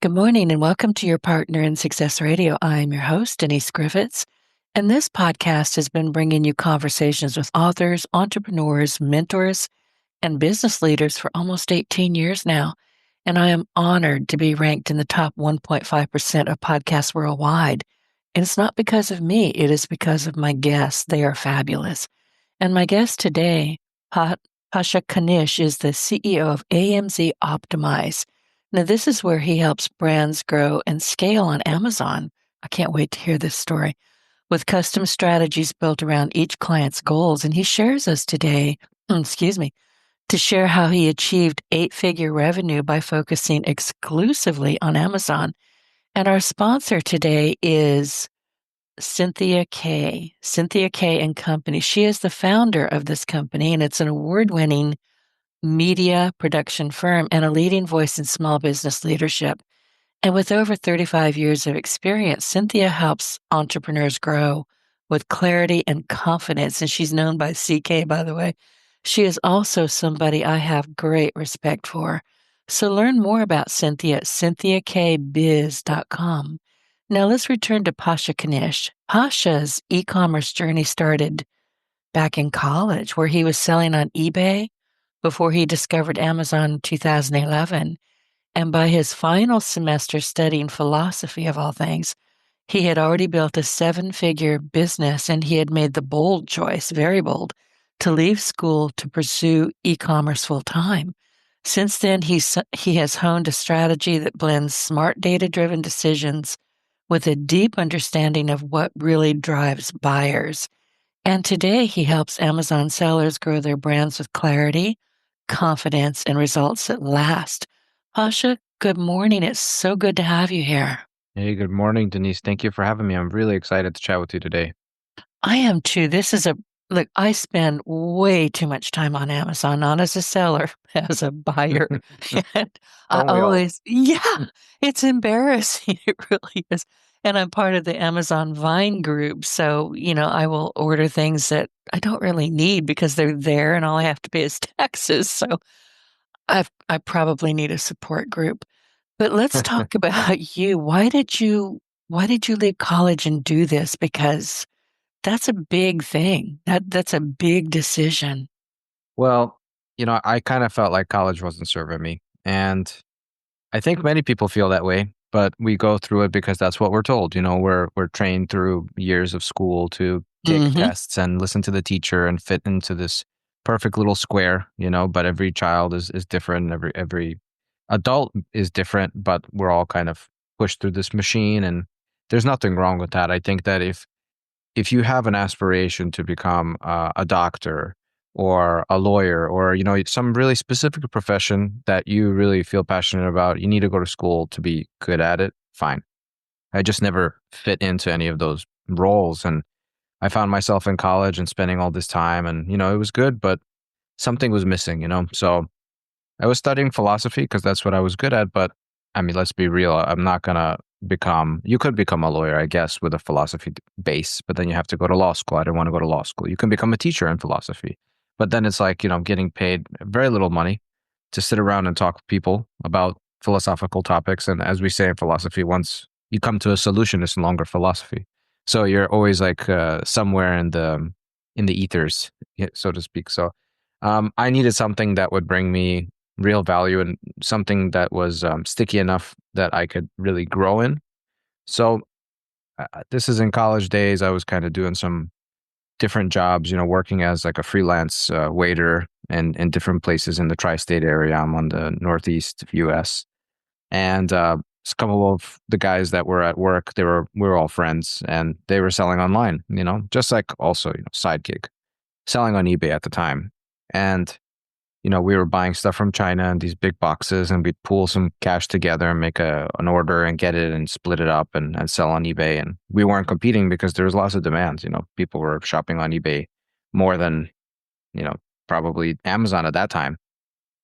Good morning and welcome to your Partner in Success Radio. I'm your host, Denise Griffitts, and this podcast has been bringing you conversations with authors, entrepreneurs, mentors, and business leaders for almost 18 years now. And I am honored to be ranked in the top 1.5% of podcasts worldwide. And it's not because of me, it is because of my guests. They are fabulous. And my guest today, Pasha Knish, is the CEO of AMZ Optimize. Now, this is where he helps brands grow and scale on Amazon. I can't wait to hear this story with custom strategies built around each client's goals. And he shares us today, excuse me, to share how he achieved 8-figure revenue by focusing exclusively on Amazon. And our sponsor today is Cynthia K and Company. She is the founder of this company, and it's an award-winning media production firm and a leading voice in small business leadership. And with over 35 years of experience, Cynthia helps entrepreneurs grow with clarity and confidence. And she's known by CK, by the way. She is also somebody I have great respect for. So learn more about Cynthia at cynthiakbiz.com. Now let's return to Pasha Knish. Pasha's e-commerce journey started back in college, where he was selling on eBay before he discovered Amazon in 2011. And by his final semester studying philosophy of all things, he had already built a 7-figure business, and he had made the bold choice, very bold, to leave school to pursue e-commerce full time. Since then, he has honed a strategy that blends smart data-driven decisions with a deep understanding of what really drives buyers. And today he helps Amazon sellers grow their brands with clarity, confidence, and results that last. Pasha, good morning. It's so good to have you here. Hey, good morning, Denise. Thank you for having me. I'm really excited to chat with you today. I am too. Look, I spend way too much time on Amazon, not as a seller, as a buyer. And I Don't we all? always, yeah, it's embarrassing. It really is. And I'm part of the Amazon Vine group. So, I will order things that I don't really need because they're there and all I have to pay is taxes. So I probably need a support group. But let's talk about you. Why did you leave college and do this? Because that's a big thing. That's a big decision. Well, I kind of felt like college wasn't serving me. And I think many people feel that way, but we go through it because that's what we're told. We're trained through years of school to take Mhm. tests and listen to the teacher and fit into this perfect little square, but every child is different. Every adult is different, but we're all kind of pushed through this machine, and there's nothing wrong with that. I think that if you have an aspiration to become a doctor or a lawyer or some really specific profession that you really feel passionate about, you need to go to school to be good at it. Fine. I just never fit into any of those roles, and I found myself in college and spending all this time, and it was good, but something was missing. So I was studying philosophy because that's what I was good at. But I mean, let's be real. I'm not going to you could become a lawyer, I guess, with a philosophy base, but then you have to go to law school. I didn't want to go to law school. You can become a teacher in philosophy, but then it's like, getting paid very little money to sit around and talk to people about philosophical topics. And as we say in philosophy, once you come to a solution, it's no longer philosophy. So you're always like somewhere in the ethers, so to speak. So I needed something that would bring me real value and something that was sticky enough that I could really grow in. So this is in college days. I was kind of doing some different jobs, working as like a freelance waiter and in different places in the tri-state area. I'm on the northeast US, and a couple of the guys that were at work, we were all friends, and they were selling online. Just like also side gig, selling on eBay at the time, and we were buying stuff from China in these big boxes, and we'd pool some cash together and make an order and get it and split it up and sell on eBay. And we weren't competing because there was lots of demands. People were shopping on eBay more than, you know, probably Amazon at that time.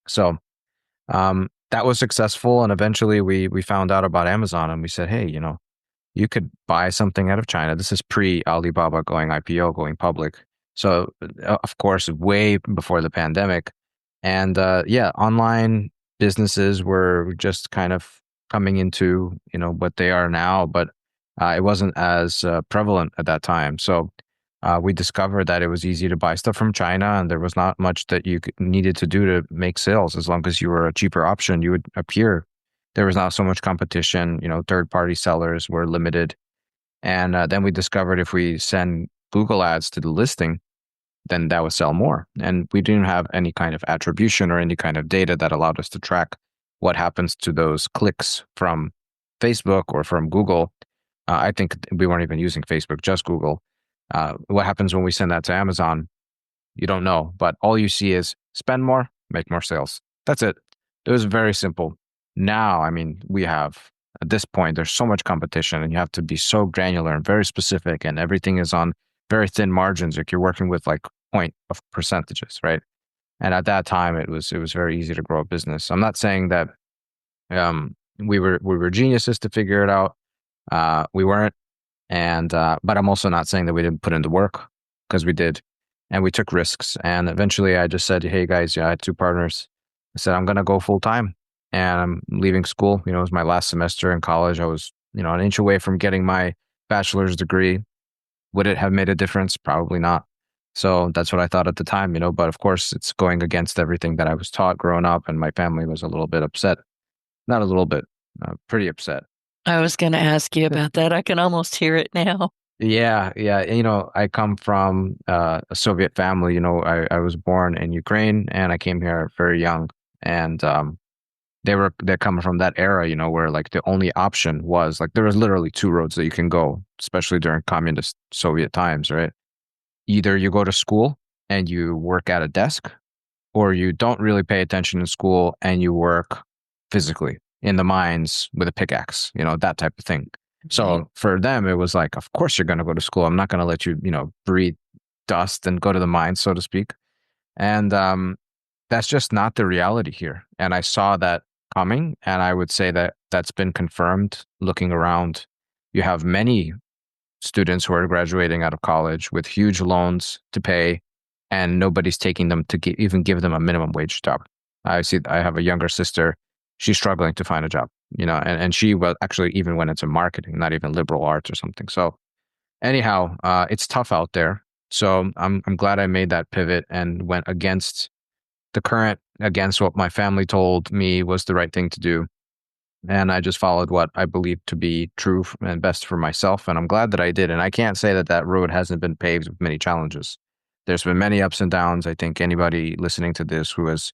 So that was successful. And eventually we found out about Amazon, and we said, hey, you could buy something out of China. This is pre Alibaba going IPO, going public. So of course, way before the pandemic. And yeah, online businesses were just kind of coming into, what they are now, but it wasn't as prevalent at that time. So we discovered that it was easy to buy stuff from China, and there was not much that you needed to do to make sales. As long as you were a cheaper option, you would appear. There was not so much competition. Third-party sellers were limited. And then we discovered if we send Google ads to the listing, then that would sell more. And we didn't have any kind of attribution or any kind of data that allowed us to track what happens to those clicks from Facebook or from Google. I think we weren't even using Facebook, just Google. What happens when we send that to Amazon? You don't know, but all you see is spend more, make more sales. That's it. It was very simple. Now, I mean, we have at this point, there's so much competition and you have to be so granular and very specific, and everything is on very thin margins. Like you're working with like point of percentages, right? And at that time, it was very easy to grow a business. I'm not saying that we were geniuses to figure it out. We weren't, and but I'm also not saying that we didn't put in the work, because we did, and we took risks. And eventually, I just said, "Hey guys, yeah, I had two partners. I said I'm gonna go full time, and I'm leaving school. It was my last semester in college. I was, an inch away from getting my bachelor's degree. Would it have made a difference? Probably not. So that's what I thought at the time, but of course it's going against everything that I was taught growing up, and my family was a little bit upset. Not a little bit, pretty upset. I was going to ask you about that. I can almost hear it now. Yeah, yeah. I come from a Soviet family. I was born in Ukraine, and I came here very young. And they're coming from that era, where like the only option was like there was literally two roads that you can go, especially during communist Soviet times, right? Either you go to school and you work at a desk, or you don't really pay attention in school and you work physically in the mines with a pickaxe, that type of thing. So for them, it was like, of course you're going to go to school. I'm not going to let you, breathe dust and go to the mines, so to speak. And that's just not the reality here. And I saw that coming. And I would say that that's been confirmed looking around. You have many students who are graduating out of college with huge loans to pay, and nobody's taking them to even give them a minimum wage job. I have a younger sister. She's struggling to find a job, and she actually even went into marketing, not even liberal arts or something. So anyhow, it's tough out there. So I'm glad I made that pivot and went against the current, against what my family told me was the right thing to do. And I just followed what I believed to be true and best for myself. And I'm glad that I did. And I can't say that that road hasn't been paved with many challenges. There's been many ups and downs. I think anybody listening to this who has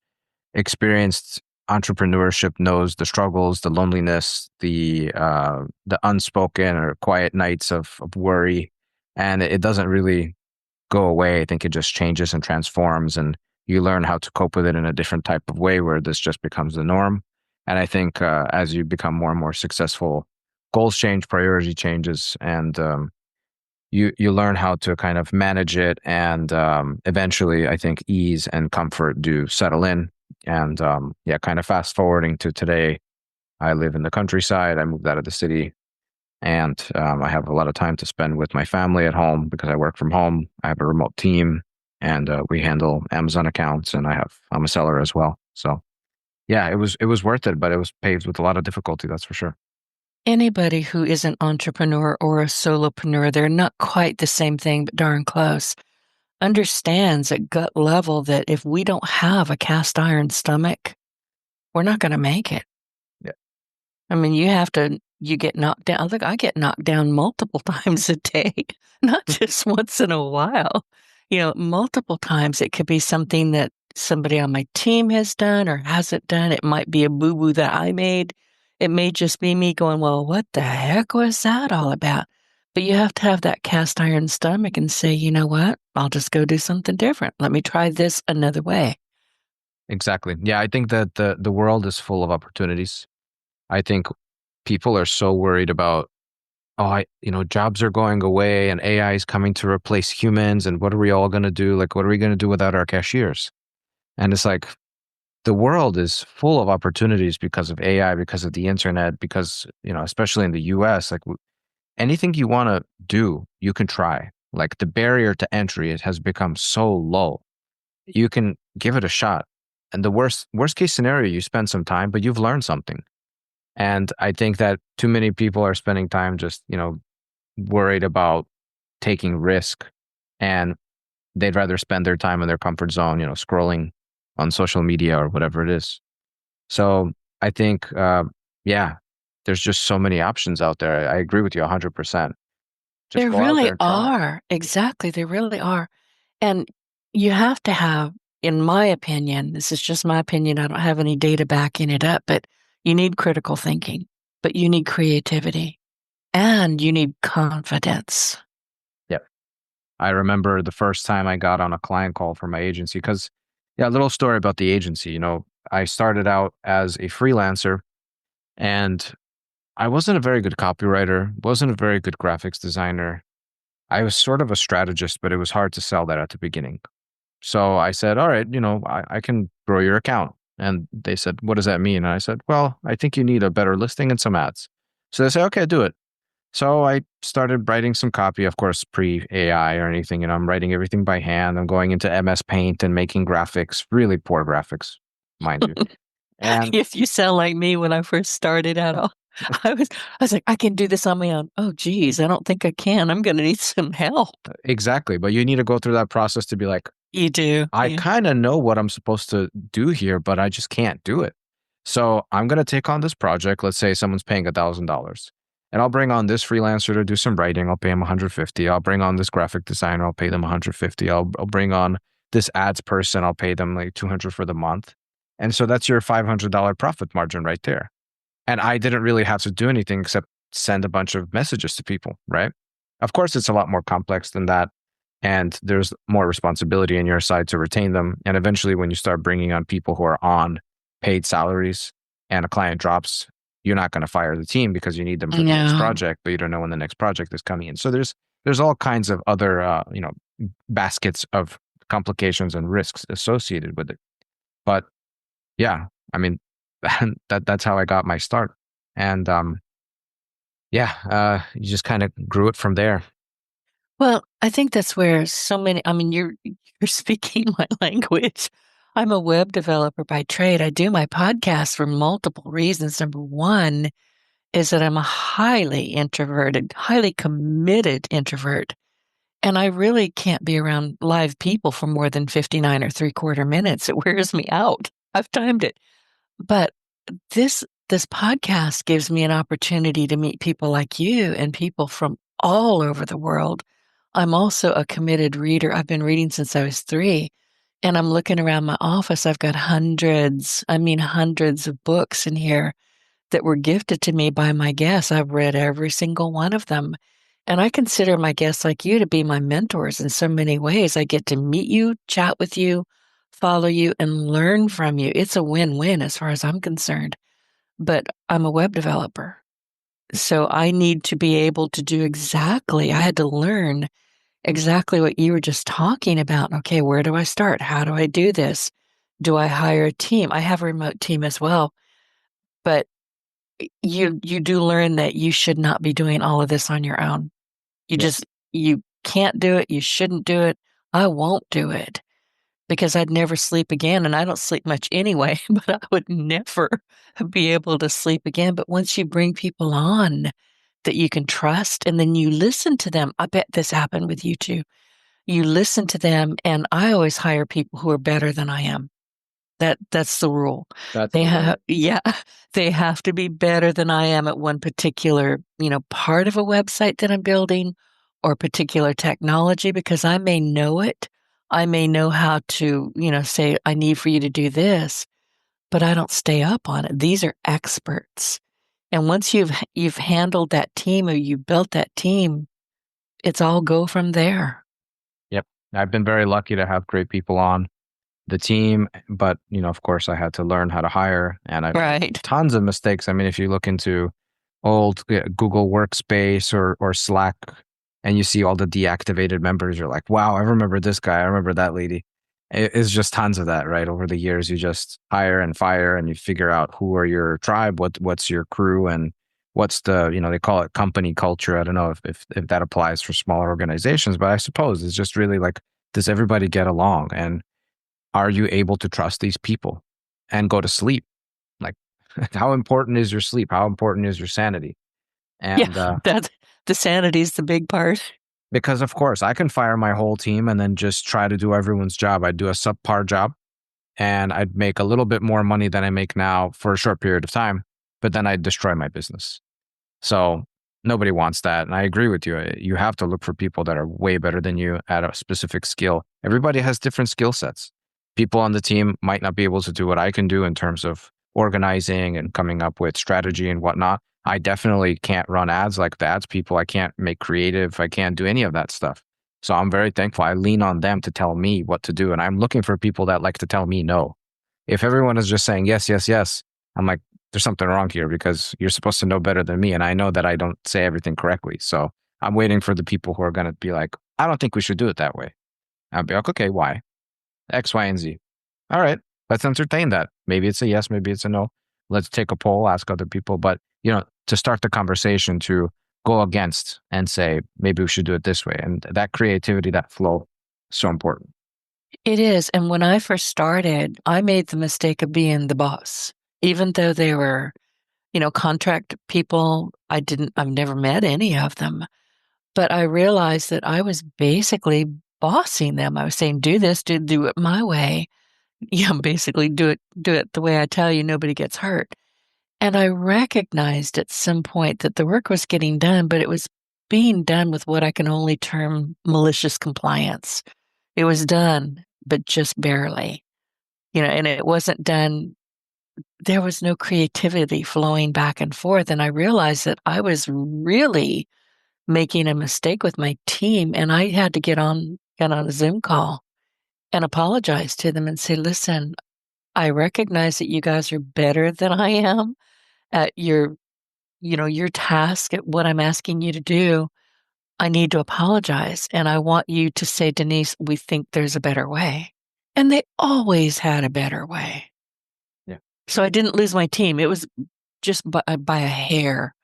experienced entrepreneurship knows the struggles, the loneliness, the unspoken or quiet nights of worry. And it doesn't really go away. I think it just changes and transforms, and you learn how to cope with it in a different type of way where this just becomes the norm. And I think as you become more and more successful, goals change, priority changes, and you learn how to kind of manage it. And eventually, I think ease and comfort do settle in. And yeah, kind of fast forwarding to today, I live in the countryside. I moved out of the city, and I have a lot of time to spend with my family at home because I work from home. I have a remote team, and we handle Amazon accounts, and I'm a seller as well. So yeah, it was worth it, but it was paved with a lot of difficulty, that's for sure. Anybody who is an entrepreneur or a solopreneur, they're not quite the same thing, but darn close, understands at gut level that if we don't have a cast iron stomach, we're not going to make it. Yeah. I mean, you get knocked down. Look, I get knocked down multiple times a day, not just once in a while. Multiple times. It could be something that somebody on my team has done or hasn't done. It might be a boo-boo that I made. It may just be me going, well, what the heck was that all about? But you have to have that cast iron stomach and say, you know what? I'll just go do something different. Let me try this another way. Exactly. Yeah, I think that the world is full of opportunities. I think people are so worried about, jobs are going away and AI is coming to replace humans, and what are we all going to do? Like, what are we going to do without our cashiers? And it's like, the world is full of opportunities because of AI, because of the internet, because, especially in the US, like anything you want to do, you can try. Like the barrier to entry, it has become so low. You can give it a shot. And the worst case scenario, you spend some time, but you've learned something. And I think that too many people are spending time just, worried about taking risk, and they'd rather spend their time in their comfort zone, scrolling on social media or whatever it is. So I think, yeah, there's just so many options out there. I agree with you 100%. Just There go out there really and try. are. Exactly, there really are. And you have to have, in my opinion, this is just my opinion, I don't have any data backing it up, but you need critical thinking, but you need creativity, and you need confidence. Yep. I remember the first time I got on a client call for my agency because, yeah, a little story about the agency. I started out as a freelancer, and I wasn't a very good copywriter, wasn't a very good graphics designer. I was sort of a strategist, but it was hard to sell that at the beginning. So I said, all right, I can grow your account. And they said, what does that mean? And I said, well, I think you need a better listing and some ads. So they said, okay, do it. So I started writing some copy, of course, pre AI or anything. I'm writing everything by hand. I'm going into MS Paint and making graphics, really poor graphics, mind you. And If you sound like me when I first started out, I was like, I can do this on my own. Oh, geez, I don't think I can. I'm going to need some help. exactly. But you need to go through that process to be like, You do, I yeah. kind of know what I'm supposed to do here, but I just can't do it. So I'm going to take on this project. Let's say someone's paying $1,000, and I'll bring on this freelancer to do some writing. I'll pay him 150. I'll bring on this graphic designer. I'll pay them 150. I'll bring on this ads person. I'll pay them like 200 for the month. And so that's your $500 profit margin right there. And I didn't really have to do anything except send a bunch of messages to people, right? Of course, it's a lot more complex than that. And there's more responsibility on your side to retain them. And eventually, when you start bringing on people who are on paid salaries and a client drops, you're not going to fire the team because you need them for the next No. project, but you don't know when the next project is coming in. So there's all kinds of other baskets of complications and risks associated with it. But yeah, I mean, that's how I got my start. And yeah, you just kind of grew it from there. Well, I think that's where so many, I mean, you're speaking my language. I'm a web developer by trade. I do my podcast for multiple reasons. Number one is that I'm a highly introverted, highly committed introvert. And I really can't be around live people for more than 59 or three-quarter minutes. It wears me out. I've timed it. But this podcast gives me an opportunity to meet people like you and people from all over the world. I'm also a committed reader. I've been reading since I was 3, and I'm looking around my office. I've got hundreds of books in here that were gifted to me by my guests. I've read every single one of them. And I consider my guests like you to be my mentors in so many ways. I get to meet you, chat with you, follow you, and learn from you. It's a win-win as far as I'm concerned. But I'm a web developer. So I need to be able to do exactly, I had to learn exactly what you were just talking about. Okay, where do I start? How do I do this? Do I hire a team? I have a remote team as well. But you do learn that you should not be doing all of this on your own. You Yep. just you can't do it. You shouldn't do it. I won't do it because I'd never sleep again, and I don't sleep much anyway, but I would never be able to sleep again. But once you bring people on that you can trust and then you listen to them, I bet this happened with you too. You listen to them, and I always hire people who are better than I am. That's the rule. That's They the have rule. yeah, they have to be better than I am at one particular, part of a website that I'm building or particular technology because I may know it. I may know how to, say, I need for you to do this, but I don't stay up on it. These are experts. And once you've handled that team or you built that team, it's all go from there. Yep. I've been very lucky to have great people on the team, but of course, I had to learn how to hire, and I've made Right. tons of mistakes. I mean, if you look into old Google Workspace or Slack, and you see all the deactivated members, you're like, wow, I remember this guy, I remember that lady. It's just tons of that, right? Over the years, you just hire and fire, and you figure out who are your tribe, what's your crew, and what's the they call it company culture. I don't know if that applies for smaller organizations, but I suppose it's just really like, does everybody get along, and are you able to trust these people and go to sleep? Like, How important is your sleep? How important is your sanity? Yeah, And that's the sanity's the big part. because of course I can fire my whole team and then just try to do everyone's job. I'd do a subpar job and I'd make a little bit more money than I make now for a short period of time, but then I'd destroy my business. So nobody wants that. And I agree with you. You have to look for people that are way better than you at a specific skill. Everybody has different skill sets. People on the team might not be able to do what I can do in terms of organizing and coming up with strategy and whatnot. I definitely can't run ads like the ads people. I can't make creative. I can't do any of that stuff. So I'm very thankful. I lean on them to tell me what to do. And I'm looking for people that like to tell me no. If everyone is just saying yes, yes, yes, I'm like, there's something wrong here because you're supposed to know better than me. And I know that I don't say everything correctly. So I'm waiting for the people who are going to be like, I don't think we should do it that way. I'll be like, okay, why? X, Y, and Z. All right, let's entertain that. Maybe it's a yes, maybe it's a no. Let's take a poll, ask other people. But, to start the conversation, to go against and say, maybe we should do it this way. And that creativity, that flow, so important. It is. And when I first started, I made the mistake of being the boss. Even though they were, contract people, I've never met any of them. But I realized that I was basically bossing them. I was saying, do this, do it my way. Yeah, basically do it the way I tell you, nobody gets hurt. And I recognized at some point that the work was getting done, but it was being done with what I can only term malicious compliance. It was done, but just barely, and it wasn't done. There was no creativity flowing back and forth. And I realized that I was really making a mistake with my team. And I had to get on a Zoom call and apologize to them and say, listen, I recognize that you guys are better than I am at your task, at what I'm asking you to do. I need to apologize. And I want you to say, Denise, we think there's a better way. And they always had a better way. Yeah. So I didn't lose my team. It was just by a hair.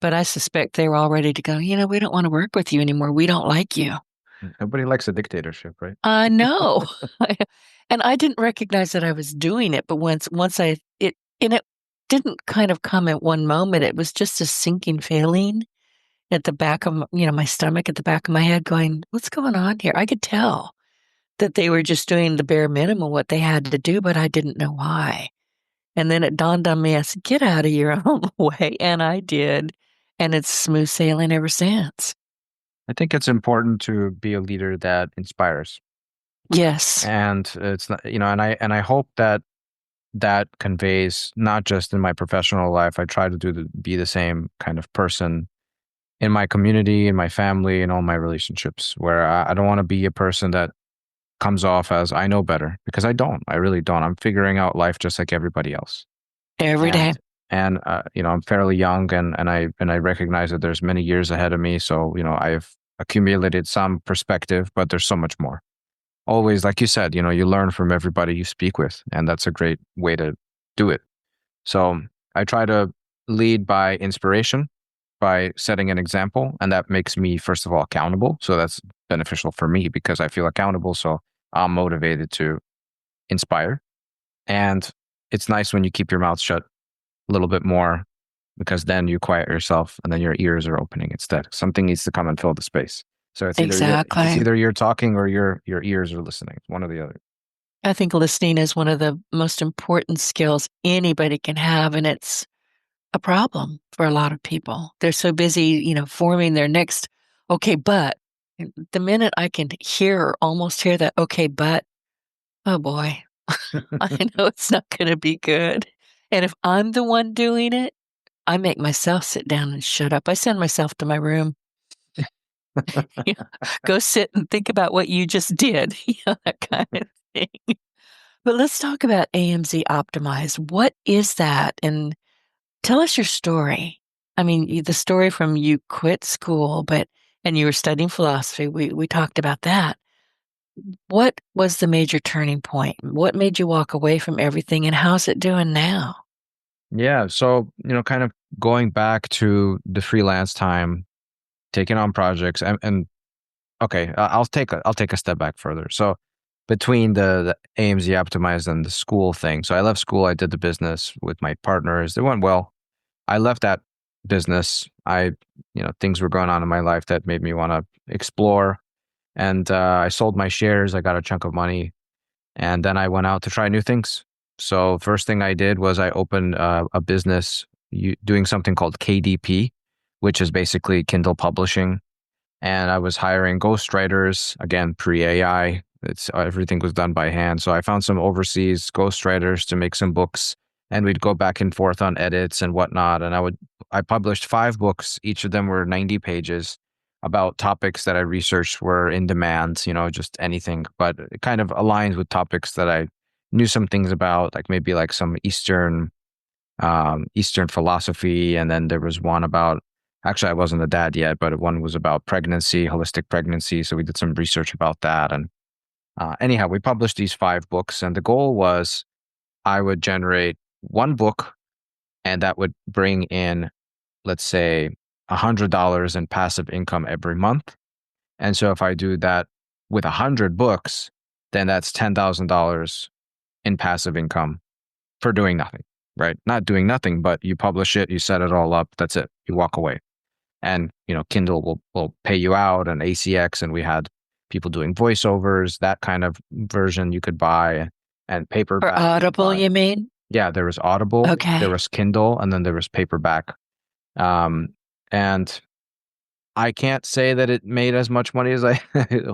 But I suspect they were all ready to go, we don't want to work with you anymore. We don't like you. Nobody likes a dictatorship, right? I know. And I didn't recognize that I was doing it. But and it didn't kind of come at one moment. It was just a sinking feeling at the back of, my stomach, at the back of my head going, what's going on here? I could tell that they were just doing the bare minimum, what they had to do, but I didn't know why. And then it dawned on me, I said, get out of your own way. And I did. And it's smooth sailing ever since. I think it's important to be a leader that inspires. Yes. And it's not, and I hope that that conveys not just in my professional life. I try to be the same kind of person in my community, in my family, in all my relationships, where I don't want to be a person that comes off as I know better, because I don't. I really don't. I'm figuring out life just like everybody else. Every And day. I'm fairly young, and I recognize that there's many years ahead of me. So I've accumulated some perspective, but there's so much more. Always, like you said, you learn from everybody you speak with, and that's a great way to do it. So I try to lead by inspiration, by setting an example, and that makes me, first of all, accountable. So that's beneficial for me because I feel accountable. So I'm motivated to inspire. And it's nice when you keep your mouth shut a little bit more, because then you quiet yourself and then your ears are opening instead. Something needs to come and fill the space. So it's Exactly. either you're talking or your ears are listening. It's one or the other. I think listening is one of the most important skills anybody can have. And it's a problem for a lot of people. They're so busy, forming their next, okay, but the minute I can hear or almost hear that, okay, but, oh boy, I know it's not going to be good. And if I'm the one doing it, I make myself sit down and shut up. I send myself to my room. Go sit and think about what you just did, that kind of thing. But let's talk about AMZ Optimized. What is that? And tell us your story. I mean, the story from you quit school, and you were studying philosophy. We talked about that. What was the major turning point? What made you walk away from everything, and how's it doing now? Yeah. So, kind of going back to the freelance time, taking on projects, and okay, I'll take a step back further. So between the AMZ optimized and the school thing. So I left school. I did the business with my partners. It went well. I left that business. Things were going on in my life that made me want to explore. And I sold my shares. I got a chunk of money. And then I went out to try new things. So first thing I did was I opened a business doing something called KDP, which is basically Kindle publishing. And I was hiring ghostwriters, again, pre-AI. Everything was done by hand. So I found some overseas ghostwriters to make some books, and we'd go back and forth on edits and whatnot. And I published 5 books. Each of them were 90 pages about topics that I researched were in demand, just anything, but it kind of aligns with topics that I knew some things about, like maybe like some Eastern philosophy. And then there was one about, actually, I wasn't a dad yet, but one was about pregnancy, holistic pregnancy. So we did some research about that. And anyhow, we published these 5 books, and the goal was I would generate one book, and that would bring in, let's say, $100 in passive income every month. And so if I do that with 100 books, then that's $10,000 in passive income for doing nothing, right? Not doing nothing, but you publish it, you set it all up, that's it. You walk away. And, Kindle will pay you out, and ACX, and we had people doing voiceovers, that kind of version you could buy, and For paperback you could Audible, buy. you mean? Yeah, there was Audible, there Okay. was Kindle, and then there was paperback. And I can't say that it made as much money as I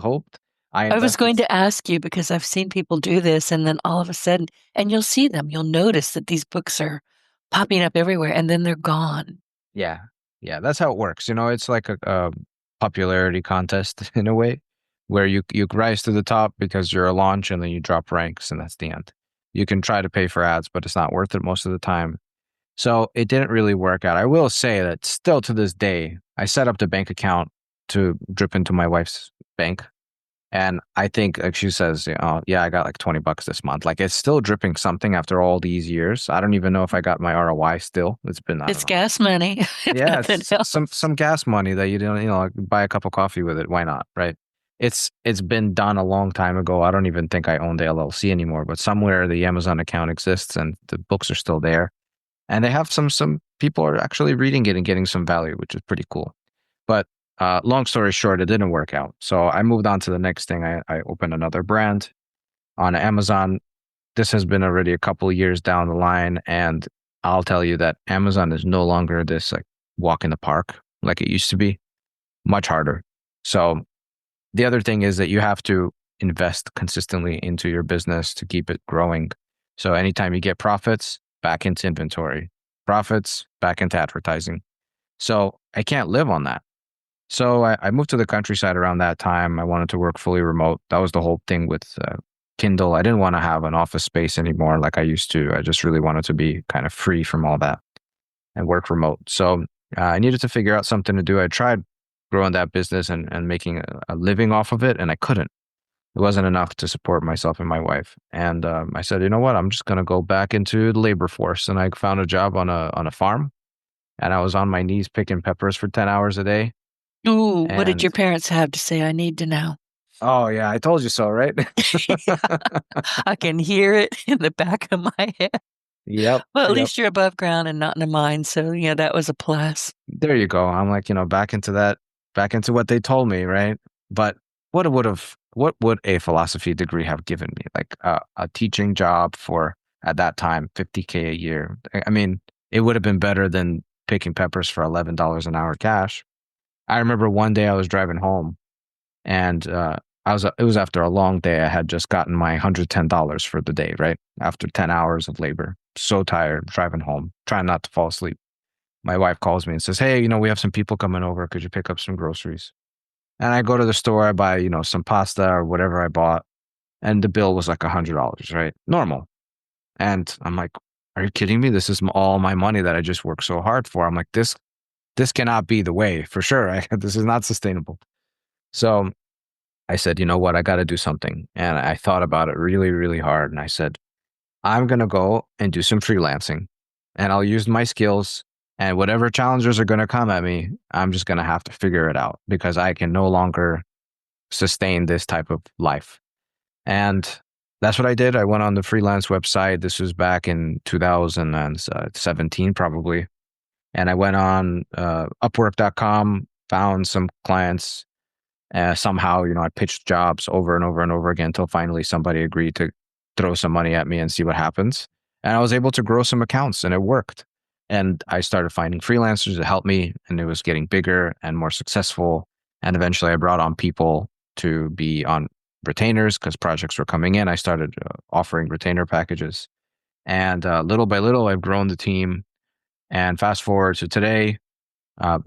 hoped. I I was invested. going to ask you because I've seen people do this, and then all of a sudden, and you'll see them, you'll notice that these books are popping up everywhere, and then they're gone. Yeah. Yeah. That's how it works. It's like a popularity contest in a way where you rise to the top because you're a launch, and then you drop ranks, and that's the end. You can try to pay for ads, but it's not worth it most of the time. So it didn't really work out. I will say that still to this day, I set up the bank account to drip into my wife's bank. And I think, like she says, yeah, I got like $20 this month. Like it's still dripping something after all these years. I don't even know if I got my ROI still. It's been, I don't It's know. gas money, if Yeah, nothing it's else. some gas money that you don't, like, buy a cup of coffee with it. Why not? Right. It's been done a long time ago. I don't even think I own the LLC anymore, but somewhere the Amazon account exists and the books are still there. And they have some people are actually reading it and getting some value, which is pretty cool. But long story short, it didn't work out. So I moved on to the next thing. I opened another brand on Amazon. This has been already a couple of years down the line, and I'll tell you that Amazon is no longer this like walk in the park like it used to be. Much harder. So the other thing is that you have to invest consistently into your business to keep it growing. So anytime you get profits, back into inventory, profits, back into advertising. So I can't live on that. So I moved to the countryside around that time. I wanted to work fully remote. That was the whole thing with Kindle. I didn't want to have an office space anymore like I used to. I just really wanted to be kind of free from all that and work remote. So I needed to figure out something to do. I tried growing that business and making a living off of it, and I couldn't. It wasn't enough to support myself and my wife. And I said, you know what? I'm just going to go back into the labor force. And I found a job on a farm, and I was on my knees picking peppers for 10 hours a day. Ooh, what did And your parents have to say? I need to know. oh yeah, I told you so, right? I can hear it in the back of my head. Yep, Well, at yep. least you're above ground and not in a mine, so yeah, that was a plus. There you go. I'm like, back into that, back into what they told me, right? But what would a philosophy degree have given me? Like a teaching job for at that time, 50K a year. I mean, it would have been better than picking peppers for $11 an hour cash. I remember one day I was driving home, and it was after a long day. I had just gotten my $110 for the day, right? After 10 hours of labor. So tired, driving home, trying not to fall asleep. My wife calls me and says, hey, we have some people coming over. Could you pick up some groceries? And I go to the store, I buy, some pasta or whatever I bought. And the bill was like $100, right? Normal. And I'm like, are you kidding me? This is all my money that I just worked so hard for. I'm like, this cannot be the way for sure. This is not sustainable. So I said, you know what? I got to do something. And I thought about it really, really hard. And I said, I'm going to go and do some freelancing, and I'll use my skills, and whatever challenges are going to come at me, I'm just going to have to figure it out because I can no longer sustain this type of life. And that's what I did. I went on the freelance website. This was back in 2017, probably. And I went on Upwork.com, found some clients. Somehow, I pitched jobs over and over and over again until finally somebody agreed to throw some money at me and see what happens. And I was able to grow some accounts and it worked. And I started finding freelancers to help me and it was getting bigger and more successful. And eventually I brought on people to be on retainers because projects were coming in. I started offering retainer packages. And little by little, I've grown the team. And fast forward to today, uh,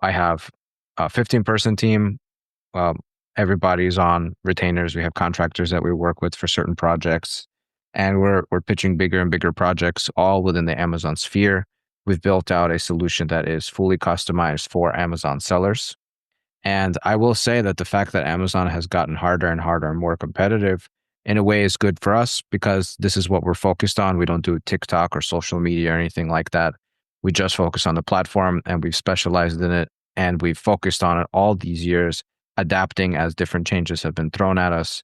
I have a 15-person team. um, Everybody's on retainers. We have contractors that we work with for certain projects, and we're pitching bigger and bigger projects, all within the Amazon sphere. We've built out a solution that is fully customized for Amazon sellers. And I will say that the fact that Amazon has gotten harder and harder and more competitive in a way is good for us because this is what we're focused on. We don't do TikTok or social media or anything like that. We just focus on the platform and we've specialized in it and we've focused on it all these years, adapting as different changes have been thrown at us.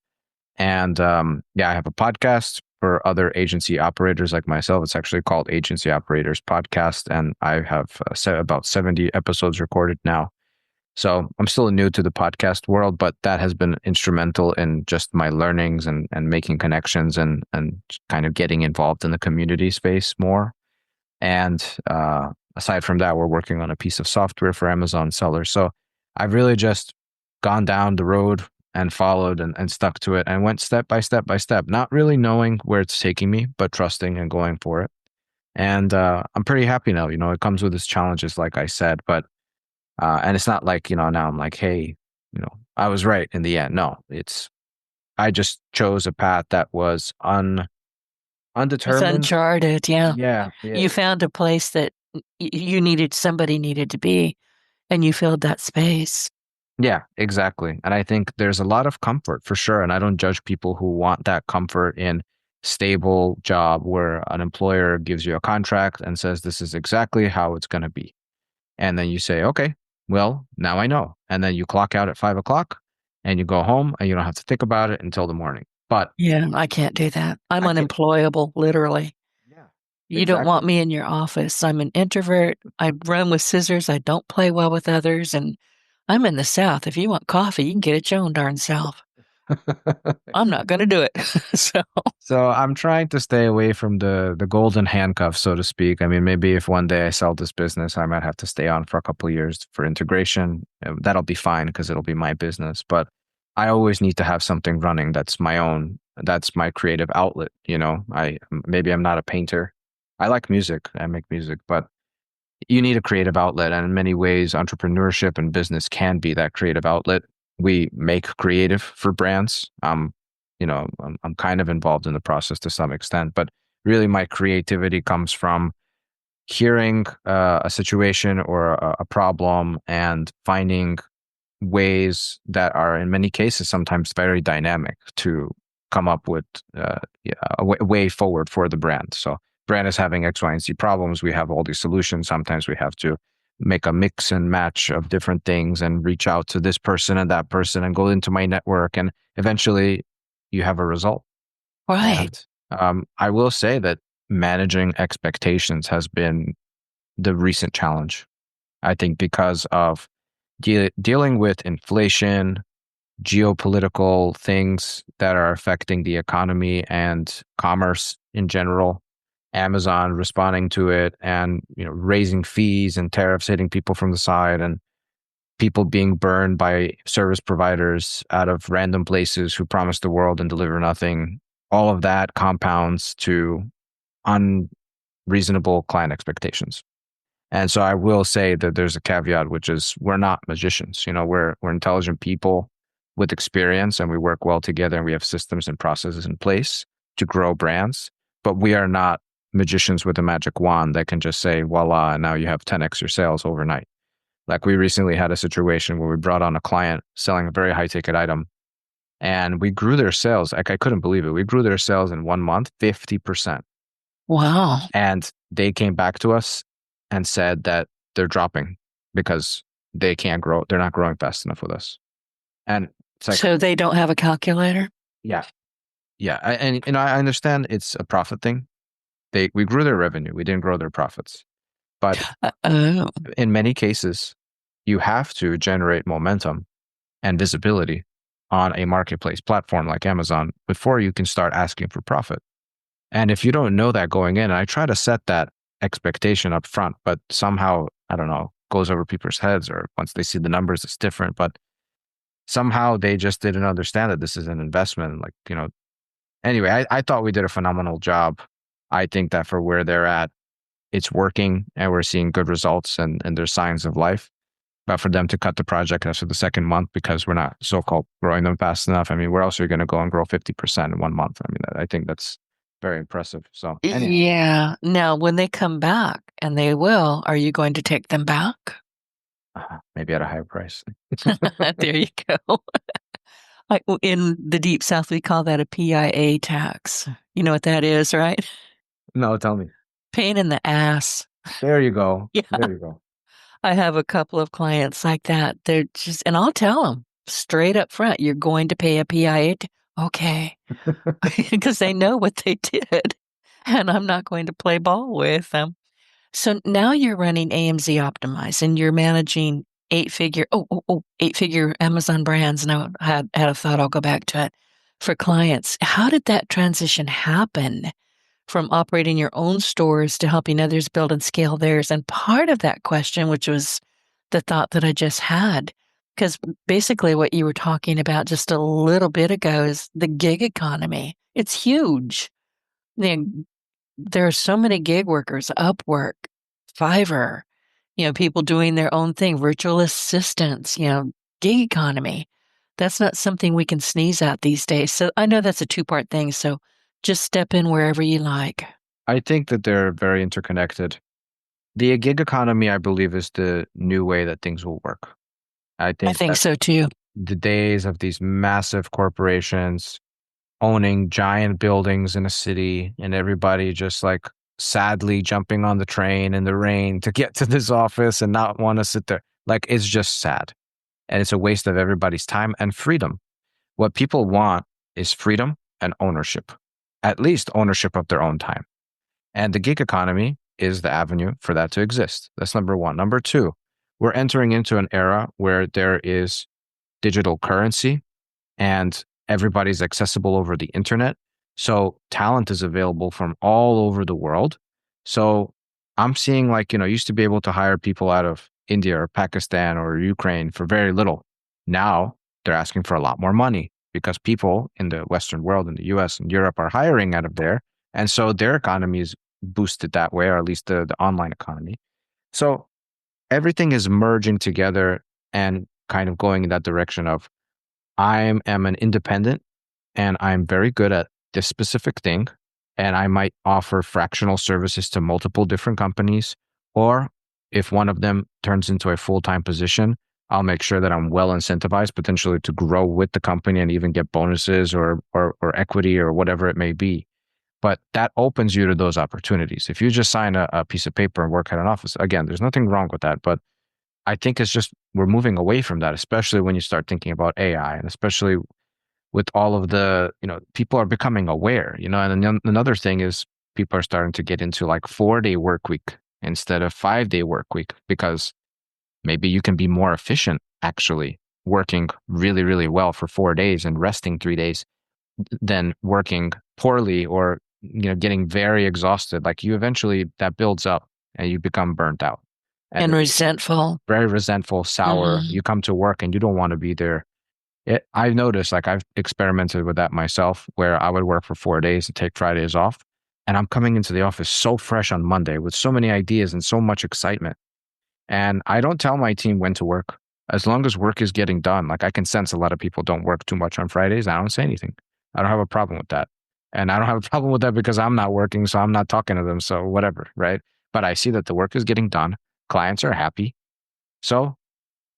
And yeah, I have a podcast for other agency operators like myself. It's actually called Agency Operators Podcast. And I have about 70 episodes recorded now. So I'm still new to the podcast world, but that has been instrumental in just my learnings and making connections and kind of getting involved in the community space more. And aside from that, we're working on a piece of software for Amazon sellers. So I've really just gone down the road and followed and stuck to it and went step by step by step, not really knowing where it's taking me, but trusting and going for it. And I'm pretty happy now. It comes with its challenges, like I said, but and it's not like, now I'm like, hey, I was right in the end. No, I just chose a path that was It's undetermined. uncharted. Yeah. Yeah, yeah, You found a place that somebody needed to be, and you filled that space. yeah, exactly. And I think there's a lot of comfort for sure. And I don't judge people who want that comfort in stable job where an employer gives you a contract and says this is exactly how it's going to be. And then you say, okay, well, now I know. And then you clock out at 5 o'clock and you go home and you don't have to think about it until the morning. But Yeah, I can't do that. I'm I can't. unemployable, literally. Yeah, You don't want exactly. me in your office. I'm an introvert. I run with scissors. I don't play well with others. And I'm in the South. If you want coffee, you can get it your own darn self. I'm not going to do it. So, So I'm trying to stay away from the golden handcuff, so to speak. I mean, maybe if one day I sell this business, I might have to stay on for a couple of years for integration. That'll be fine because it'll be my business. But I always need to have something running that's my own. That's my creative outlet. Maybe I'm not a painter. I like music. I make music, but you need a creative outlet. And in many ways, entrepreneurship and business can be that creative outlet. We make creative for brands. I'm kind of involved in the process to some extent, but really my creativity comes from hearing a situation or a problem and finding ways that are in many cases sometimes very dynamic to come up with yeah, a way forward for the brand. So brand is having X, Y, and Z problems. We have all these solutions. Sometimes we have to make a mix and match of different things and reach out to this person and that person and go into my network. And eventually you have a result. right. And I will say that managing expectations has been the recent challenge. I think because of dealing with inflation, geopolitical things that are affecting the economy and commerce in general, Amazon responding to it and raising fees and tariffs hitting people from the side and people being burned by service providers out of random places who promise the world and deliver nothing. All of that compounds to unreasonable client expectations. And so I will say that there's a caveat, which is we're not magicians. We're intelligent people with experience and we work well together and we have systems and processes in place to grow brands, but we are not magicians with a magic wand that can just say, voila, and now you have 10x your sales overnight. Like we recently had a situation where we brought on a client selling a very high ticket item and we grew their sales. Like I couldn't believe it. We grew their sales in 1 month, 50%. Wow. And they came back to us and said that they're dropping because they can't grow. They're not growing fast enough with us. And it's like, So they don't have a calculator? yeah. Yeah, and I understand it's a profit thing. We grew their revenue, we didn't grow their profits. But Oh, in many cases, you have to generate momentum and visibility on a marketplace platform like Amazon before you can start asking for profit. And if you don't know that going in, and I try to set that expectation up front, but somehow, I don't know, goes over people's heads, or once they see the numbers, it's different. But somehow they just didn't understand that this is an investment. Like, anyway, I thought we did a phenomenal job. I think that for where they're at, it's working and we're seeing good results, and there's signs of life. But for them to cut the project after the second month because we're not so-called growing them fast enough, I mean, where else are you going to go and grow 50% in 1 month? I mean, I think that's very impressive. So anyhow, yeah. Now, when they come back, and they will, are you going to take them back? maybe at a higher price. There you go. In the Deep South, we call that a PIA tax. You know what that is, right? No, tell me. Pain in the ass. There you go. Yeah. There you go. I have a couple of clients like that. They're just, and I'll tell them straight up front, you're going to pay a PIA. Okay. Because they know what they did. And I'm not going to play ball with them. So now you're running AMZ Optimize and you're managing eight-figure Amazon brands. And I had a thought, I'll go back to it for clients. How did that transition happen from operating your own stores to helping others build and scale theirs? And part of that question, which was the thought that I just had, because basically what you were talking about just a little bit ago is the gig economy. It's huge. There are so many gig workers, Upwork, Fiverr, people doing their own thing, virtual assistants, gig economy. That's not something we can sneeze at these days. So I know that's a two-part thing. So just step in wherever you like. I think that they're very interconnected. The gig economy, I believe, is the new way that things will work. I I think think that so too. the days of these massive corporations owning giant buildings in a city and everybody just like sadly jumping on the train in the rain to get to this office and not want to sit there. Like, it's just sad. And it's a waste of everybody's time and freedom. What people want is freedom and ownership, at least ownership of their own time. And the gig economy is the avenue for that to exist. That's number one. Number two, we're entering into an era where there is digital currency and everybody's accessible over the internet. So talent is available from all over the world. So I'm seeing, like, used to be able to hire people out of India or Pakistan or Ukraine for very little. Now they're asking for a lot more money because people in the Western world, in the US and Europe, are hiring out of there. And so their economy is boosted that way, or at least the online economy. So everything is merging together and kind of going in that direction of I am an independent and I'm very good at this specific thing. And I might offer fractional services to multiple different companies. Or if one of them turns into a full-time position, I'll make sure that I'm well incentivized potentially to grow with the company and even get bonuses or equity or whatever it may be. But that opens you to those opportunities. If you just sign a piece of paper and work at an office, again, there's nothing wrong with that. But I think it's just we're moving away from that, especially when you start thinking about AI, and especially with all of the, people are becoming aware, and then another thing is people are starting to get into like 4-day work week instead of 5-day work week, because maybe you can be more efficient actually working really, really well for 4 days and resting 3 days than working poorly or, getting very exhausted. Like, you eventually, that builds up and you become burnt out. And And it's resentful. very resentful, sour. Hmm. You come to work and you don't want to be there. I've noticed, like, I've experimented with that myself, where I would work for 4 days and take Fridays off. And I'm coming into the office so fresh on Monday with so many ideas and so much excitement. And I don't tell my team when to work. As long as work is getting done, like, I can sense a lot of people don't work too much on Fridays. I don't say anything. I don't have a problem with that. And I don't have a problem with that because I'm not working, so I'm not talking to them. So whatever, right? But I see that the work is getting done. Clients are happy. So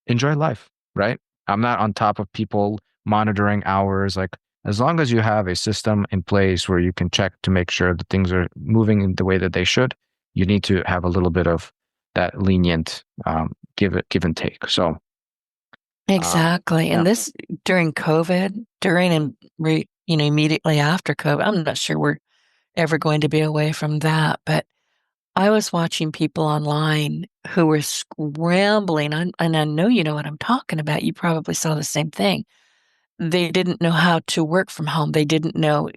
enjoy life, right? I'm not on top of people monitoring hours. Like, as long as you have a system in place where you can check to make sure that things are moving in the way that they should, you need to have a little bit of that lenient give and take. So Exactly. yeah, And this during COVID, during and immediately after COVID. I'm not sure we're ever going to be away from that, but I was watching people online who were scrambling, and I know you know what I'm talking about. You probably saw the same thing. They didn't know how to work from home. They didn't know,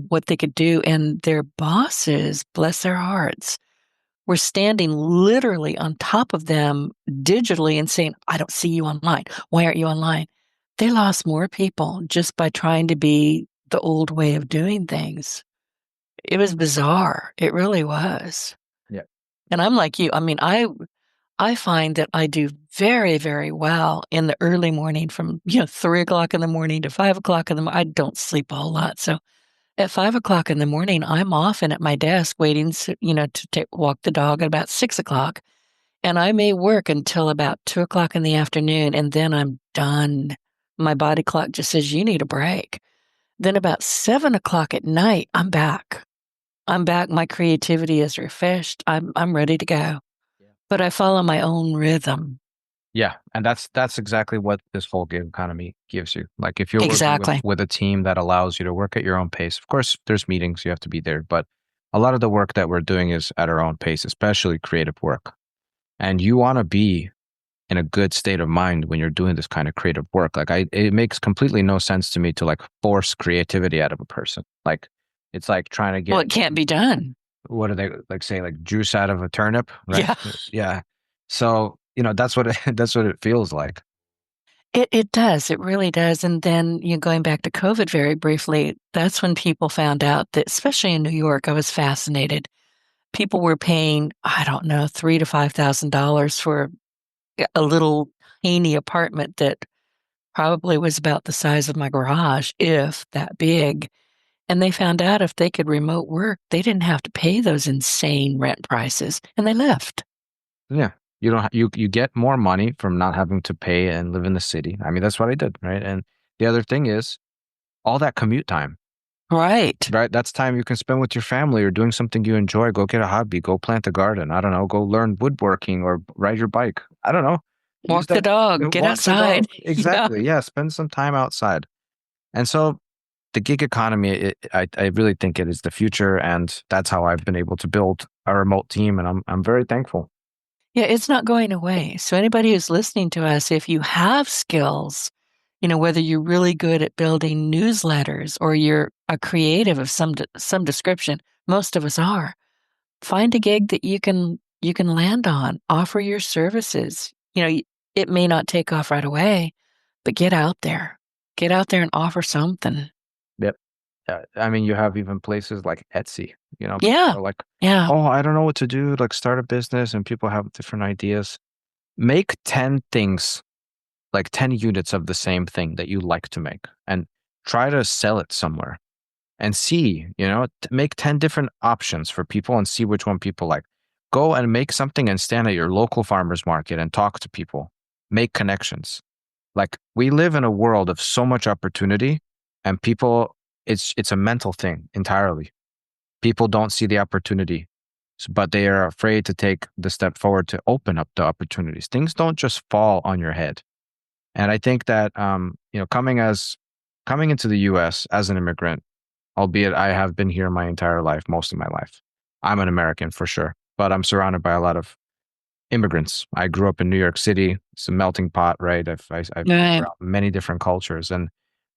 what they could do. And their bosses, bless their hearts, were standing literally on top of them digitally and saying, I don't see you online. Why aren't you online? They lost more people just by trying to be the old way of doing things. It was bizarre. It really was. Yeah. And I'm like you. I mean, I find that I do very, very well in the early morning from, 3 o'clock in the morning to 5 o'clock in the morning. I don't sleep a whole lot. So at 5 o'clock in the morning, I'm often at my desk waiting, to walk the dog at about 6 o'clock. And I may work until about 2 o'clock in the afternoon, and then I'm done. My body clock just says, you need a break. Then about 7 o'clock at night, I'm back. I'm back. My creativity is refreshed. I'm ready to go. Yeah. But I follow my own rhythm. Yeah, and that's exactly what this whole gig economy gives you. Like if you're working Exactly. with a team that allows you to work at your own pace, of course, there's meetings, you have to be there, but a lot of the work that we're doing is at our own pace, especially creative work. And you want to be in a good state of mind when you're doing this kind of creative work. Like it makes completely no sense to me to like force creativity out of a person. Like it's like trying to Well, get, it can't be done. what do they like say, like juice out of a turnip, right? Yeah. Yeah. So, that's what that's what it feels like. It does. It really does. And then, going back to COVID very briefly, that's when people found out that, especially in New York, I was fascinated. People were paying, I don't know, $3,000 to $5,000 for a little tiny apartment that probably was about the size of my garage, if that big. And they found out if they could remote work, they didn't have to pay those insane rent prices, and they left. Yeah. You don't you get more money from not having to pay and live in the city. I mean, that's what I did, right? And the other thing is all that commute time, Right. right? That's time you can spend with your family or doing something you enjoy. Go get a hobby, go plant a garden. I don't know, go learn woodworking or ride your bike. I don't know. Use Walk the that, dog, get walk the outside. dog. Yeah. Exactly. Yeah, spend some time outside. And so the gig economy, I really think it is the future, and that's how I've been able to build a remote team, and I'm very thankful. Yeah, it's not going away. So anybody who's listening to us, if you have skills, whether you're really good at building newsletters or you're a creative of some description, most of us are. Find a gig that you can land on. Offer your services. It may not take off right away, but get out there. Get out there and offer something. Yep. I mean, you have even places like Etsy, people Yeah. are like, Yeah. oh, I don't know what to do, like start a business, and people have different ideas. Make 10 things, like 10 units of the same thing that you like to make, and try to sell it somewhere and see, make 10 different options for people and see which one people like. Go and make something and stand at your local farmer's market and talk to people, make connections. Like we live in a world of so much opportunity, and people, it's a mental thing entirely. People don't see the opportunity, but they are afraid to take the step forward to open up the opportunities. Things don't just fall on your head. And I think that coming into the US as an immigrant, albeit I have been here my entire life, most of my life. I'm an American for sure, but I'm surrounded by a lot of immigrants. I grew up in New York City. It's a melting pot, right? I've been Right. around many different cultures. And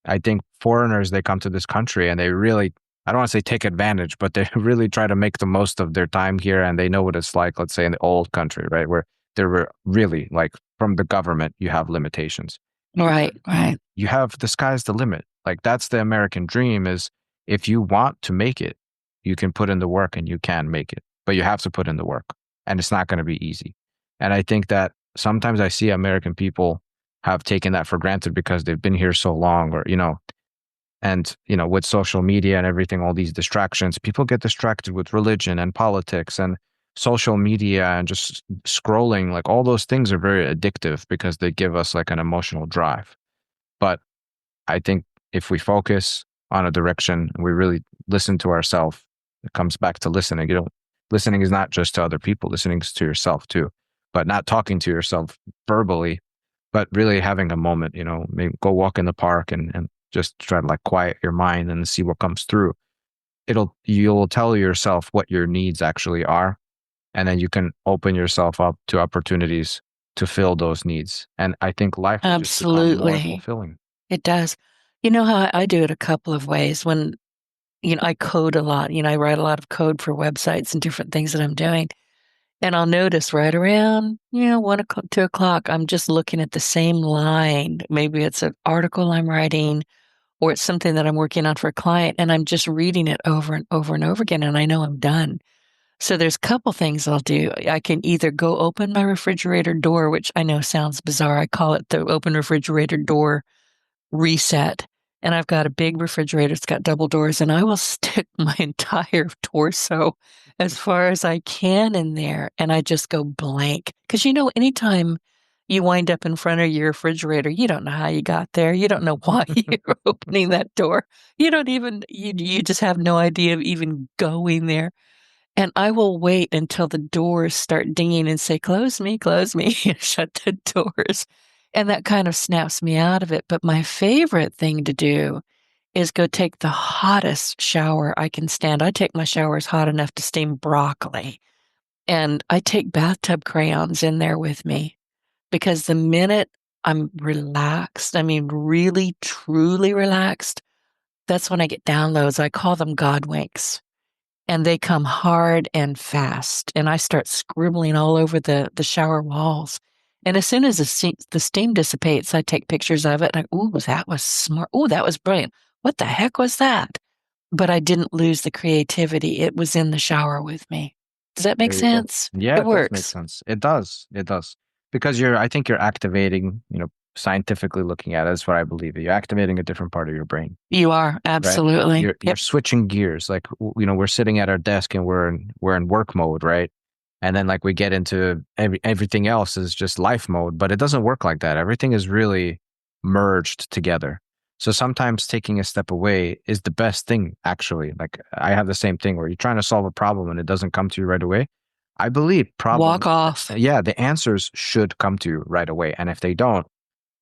I think foreigners, they come to this country and they really, I don't want to say take advantage, but they really try to make the most of their time here. And they know what it's like, let's say in the old country, right? Where there were really like from the government, you have limitations. Right. Right. You have the sky's the limit. Like that's the American dream is if you want to make it, you can put in the work and you can make it, but you have to put in the work and it's not going to be easy. And I think that sometimes I see American people have taken that for granted because they've been here so long or, and, with social media and everything, all these distractions, people get distracted with religion and politics and social media and just scrolling. Like all those things are very addictive because they give us like an emotional drive. But I think if we focus on a direction and we really listen to ourselves, it comes back to listening. Listening is not just to other people, listening is to yourself too, but not talking to yourself verbally, but really having a moment, maybe go walk in the park and just try to like quiet your mind and see what comes through. You'll tell yourself what your needs actually are, and then you can open yourself up to opportunities to fill those needs. And I think life will just become more Absolutely. fulfilling. It does. You know how I do it a couple of ways. When, I code a lot, I write a lot of code for websites and different things that I'm doing. And I'll notice right around, 1 o'clock, 2 o'clock, I'm just looking at the same line. Maybe it's an article I'm writing or it's something that I'm working on for a client and I'm just reading it over and over and over again. And I know I'm done. So there's a couple things I'll do. I can either go open my refrigerator door, which I know sounds bizarre. I call it the open refrigerator door reset. And I've got a big refrigerator. It's got double doors, and I will stick my entire torso as far as I can in there. And I just go blank. Because, anytime you wind up in front of your refrigerator, you don't know how you got there. You don't know why you're opening that door. You don't even, you just have no idea of even going there. And I will wait until the doors start dinging and say, close me, and shut the doors. And that kind of snaps me out of it. But my favorite thing to do is go take the hottest shower I can stand. I take my showers hot enough to steam broccoli. And I take bathtub crayons in there with me because the minute I'm relaxed, I mean, really, truly relaxed, that's when I get downloads. I call them God winks, and they come hard and fast. And I start scribbling all over the shower walls. And as soon as the steam dissipates, I take pictures of it. And ooh, that was smart. Ooh, that was brilliant. What the heck was that? But I didn't lose the creativity. It was in the shower with me. Does that make There you go. sense? Yeah, It it does make works. sense. It does. It does. Because I think you're activating, scientifically looking at it, that's what I believe. You're activating a different part of your brain, You are. right? Absolutely. You're Yep. switching gears. Like, we're sitting at our desk and we're in work mode, right? And then like we get into everything else is just life mode, but it doesn't work like that. Everything is really merged together. So sometimes taking a step away is the best thing, actually. Like I have the same thing where you're trying to solve a problem and it doesn't come to you right away. I believe Walk problems, off. yeah, the answers should come to you right away. And if they don't,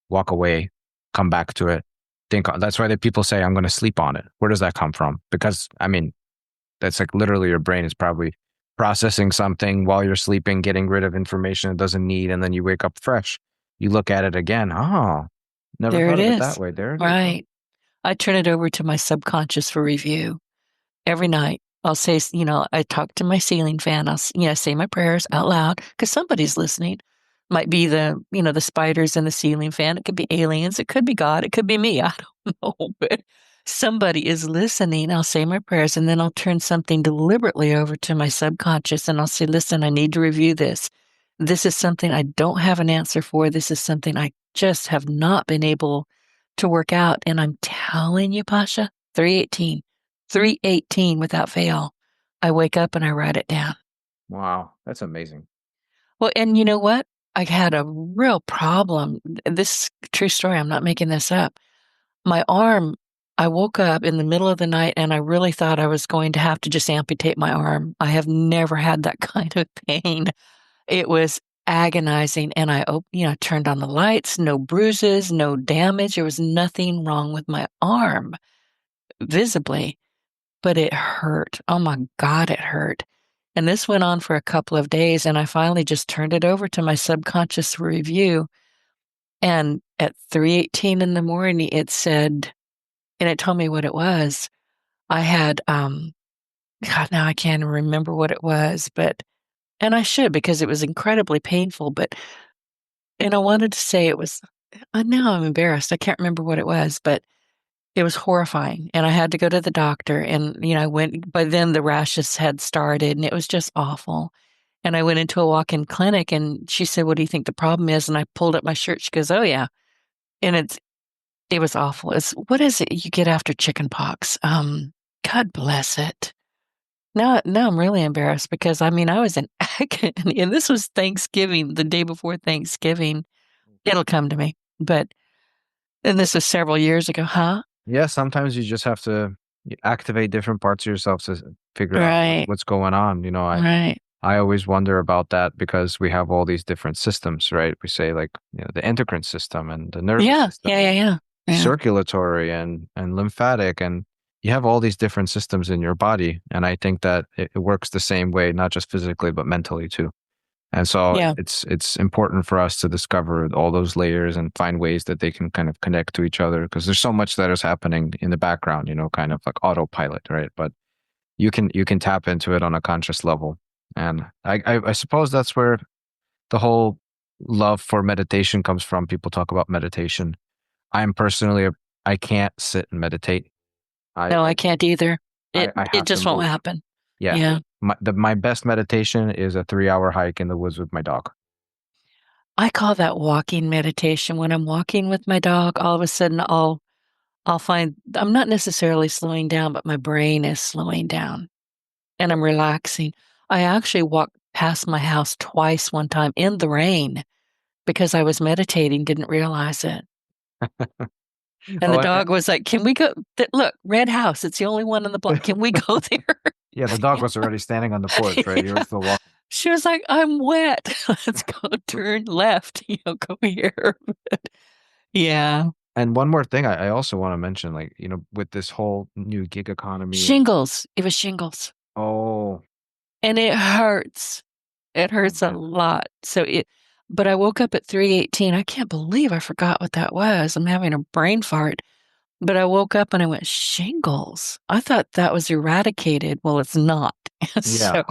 walk away, come back to it, think. That's why the people say, I'm going to sleep on it. Where does that come from? Because, I mean, that's like literally your brain is probably processing something while you're sleeping, getting rid of information it doesn't need. And then you wake up fresh. You look at it again. Oh, never There it thought of it that is. way. There it is. Huh? Right. I turn it over to my subconscious for review. Every night. I'll say, I talk to my ceiling fan. Say my prayers out loud because somebody's listening. Might be the spiders in the ceiling fan. It could be aliens. It could be God. It could be me. I don't know, but somebody is listening. I'll say my prayers and then I'll turn something deliberately over to my subconscious and I'll say, listen, I need to review this. This is something I don't have an answer for. This is something I just have not been able to work out. And I'm telling you, Pasha, 318. 318 without fail. I wake up and I write it down. Wow. That's amazing. Well, and you know what? I had a real problem. This true story, I'm not making this up. My arm, I woke up in the middle of the night and I really thought I was going to have to just amputate my arm. I have never had that kind of pain. It was agonizing. And turned on the lights, no bruises, no damage. There was nothing wrong with my arm visibly. But it hurt. Oh my God, it hurt. And this went on for a couple of days, and I finally just turned it over to my subconscious review. And at 3:18 in the morning, it said, and it told me what it was. I had, God, now I can't remember what it was, and I should because it was incredibly painful, and I wanted to say it was, now I'm embarrassed. I can't remember what it was, but it was horrifying, and I had to go to the doctor, and, I went, by then the rashes had started, and it was just awful. And I went into a walk-in clinic, and she said, "What do you think the problem is?" And I pulled up my shirt. She goes, "Oh, yeah." And it was awful. What is it you get after chicken pox? God bless it. Now I'm really embarrassed because, I mean, I was in agony, and this was Thanksgiving, the day before Thanksgiving. It'll come to me, and this was several years ago, huh? Yeah. Sometimes you just have to activate different parts of yourself to figure out Right, what's going on. right. I always wonder about that because we have all these different systems, right? We say like, the endocrine system and the nervous Yeah, system. yeah, yeah, yeah. Yeah. circulatory and lymphatic, and you have all these different systems in your body. And I think that it works the same way, not just physically, but mentally too. And so Yeah. it's important for us to discover all those layers and find ways that they can kind of connect to each other, because there's so much that is happening in the background, kind of like autopilot, right? But you can tap into it on a conscious level. And I suppose that's where the whole love for meditation comes from. People talk about meditation. I'm personally, I can't sit and meditate. I, No, I I, can't either. I It have to just won't move. happen. Yeah. Yeah. My best meditation is a 3 hour hike in the woods with my dog. I call that walking meditation. When I'm walking with my dog, all of a sudden I'll find I'm not necessarily slowing down, but my brain is slowing down and I'm relaxing. I actually walked past my house twice one time in the rain because I was meditating, didn't realize it. And the Oh, dog was like, "Can we go? Look, red house. It's the only one on the block. Can we go there?" yeah, the dog was already standing on the porch, right? You were Yeah. still walking. She was like, "I'm wet. Let's go turn left. Go here." Yeah. And one more thing I also want to mention, like, with this whole new gig economy and Shingles. It was shingles. oh, And it hurts. It oh hurts a man. lot. But I woke up at 3:18. I can't believe I forgot what that was. I'm having a brain fart. But I woke up and I went, shingles. I thought that was eradicated. Well, it's not. So Yeah.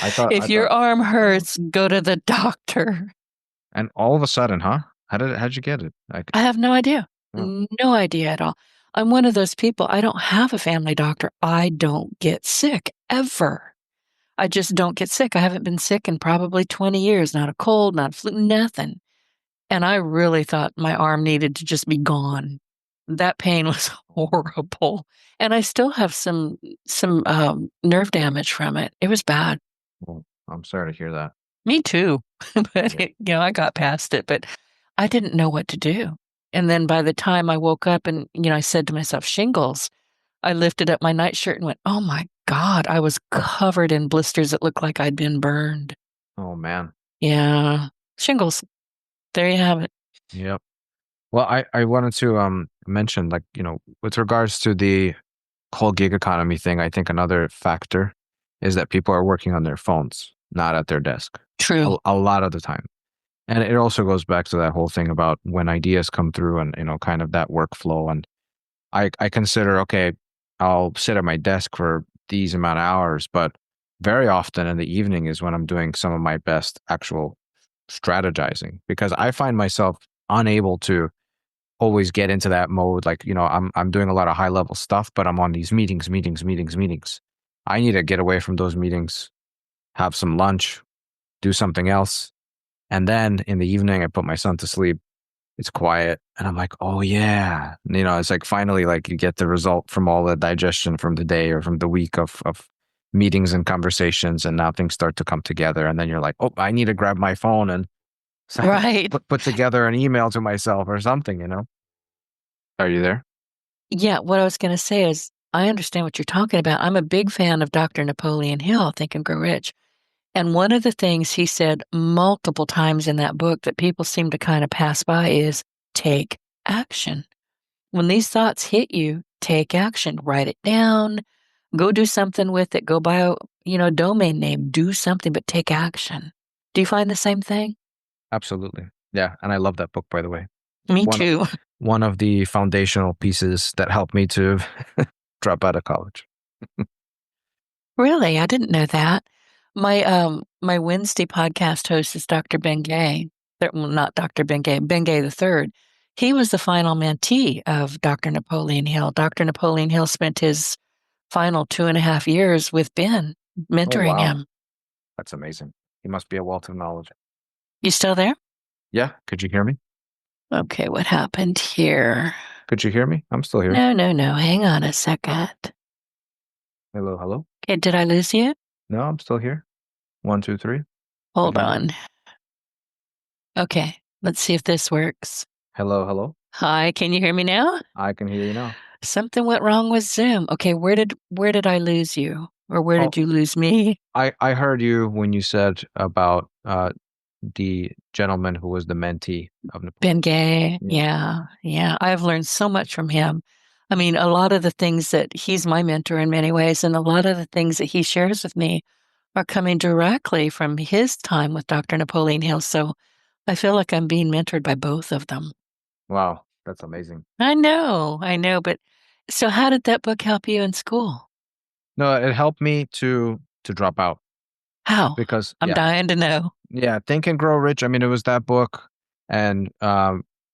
I if your thought, arm hurts, go to the doctor. and all of a sudden, huh? How'd you get it? Like, I have no idea. oh, No idea at all. I'm one of those people. I don't have a family doctor. I don't get sick ever. I just don't get sick. I haven't been sick in probably 20 years. Not a cold, not a flu, nothing. And I really thought my arm needed to just be gone. That pain was horrible. And I still have some nerve damage from it. It was bad. well, I'm sorry to hear that. Me too. But Yeah. I got past it, but I didn't know what to do. And then by the time I woke up and, I said to myself, shingles, I lifted up my nightshirt and went, oh my God, I was covered in blisters that looked like I'd been burned. Oh man. Yeah. Shingles. There you have it. Yep. Well, I wanted to mention, like, with regards to the whole gig economy thing, I think another factor is that people are working on their phones, not at their desk, True. a lot of the time. And it also goes back to that whole thing about when ideas come through and, kind of that workflow. And I consider, okay, I'll sit at my desk for these amount of hours, but very often in the evening is when I'm doing some of my best actual strategizing, because I find myself unable to always get into that mode. Like, I'm doing a lot of high level stuff, but I'm on these meetings, meetings, meetings, meetings. I need to get away from those meetings, have some lunch, do something else. And then in the evening, I put my son to sleep. It's quiet. And I'm like, oh yeah. It's like finally, like, you get the result from all the digestion from the day or from the week of meetings and conversations. And now things start to come together. And then you're like, oh, I need to grab my phone and Right. put together an email to myself or something. Are you there? Yeah, what I was going to say is I understand what you're talking about. I'm a big fan of Dr. Napoleon Hill, Think and Grow Rich. And one of the things he said multiple times in that book that people seem to kind of pass by is take action. When these thoughts hit you, take action. Write it down. Go do something with it. Go buy a domain name. Do something, but take action. Do you find the same thing? Absolutely. Yeah. And I love that book, by the way. Me One, too. one of the foundational pieces that helped me to drop out of college. Really? I didn't know that. My Wednesday podcast host is Dr. Ben Gay. Well, not Dr. Ben Gay the third. He was the final mentee of Dr. Napoleon Hill. Dr. Napoleon Hill spent his final 2.5 years with Ben, Oh, mentoring wow. him. That's amazing. He must be a wealth of knowledge. You still there? Yeah. Could you hear me? Okay, what happened here? Could you hear me? I'm still here. No, no, no. Hang on a second. Hello, hello. Okay, did I lose you? No, I'm still here. 1, 2, 3. Hold Hello. on. Okay, let's see if this works. Hello, hello. Hi, can you hear me now? I can hear you now. Something went wrong with Zoom. Okay, where did I lose you? Or where Oh, did you lose me? I heard you when you said about the gentleman who was the mentee of Ben Napoleon. Gay. Yeah. Yeah. Yeah. I've learned so much from him. I mean, a lot of the things that he's my mentor in many ways, and a lot of the things that he shares with me are coming directly from his time with Dr. Napoleon Hill. So I feel like I'm being mentored by both of them. Wow, that's amazing. I know. But so how did that book help you in school? No, it helped me to drop out How? because I'm dying to know. yeah, Think and Grow Rich. I mean, it was that book and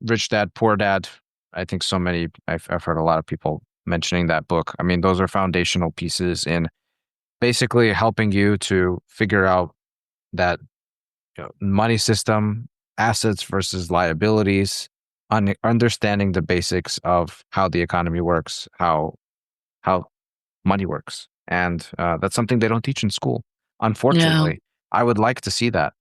Rich Dad Poor Dad. I think so many. I've heard a lot of people mentioning that book. I mean, those are foundational pieces in basically helping you to figure out that money system, assets versus liabilities, understanding the basics of how the economy works, how money works, and that's something they don't teach in school. No. Unfortunately, I would like to see that.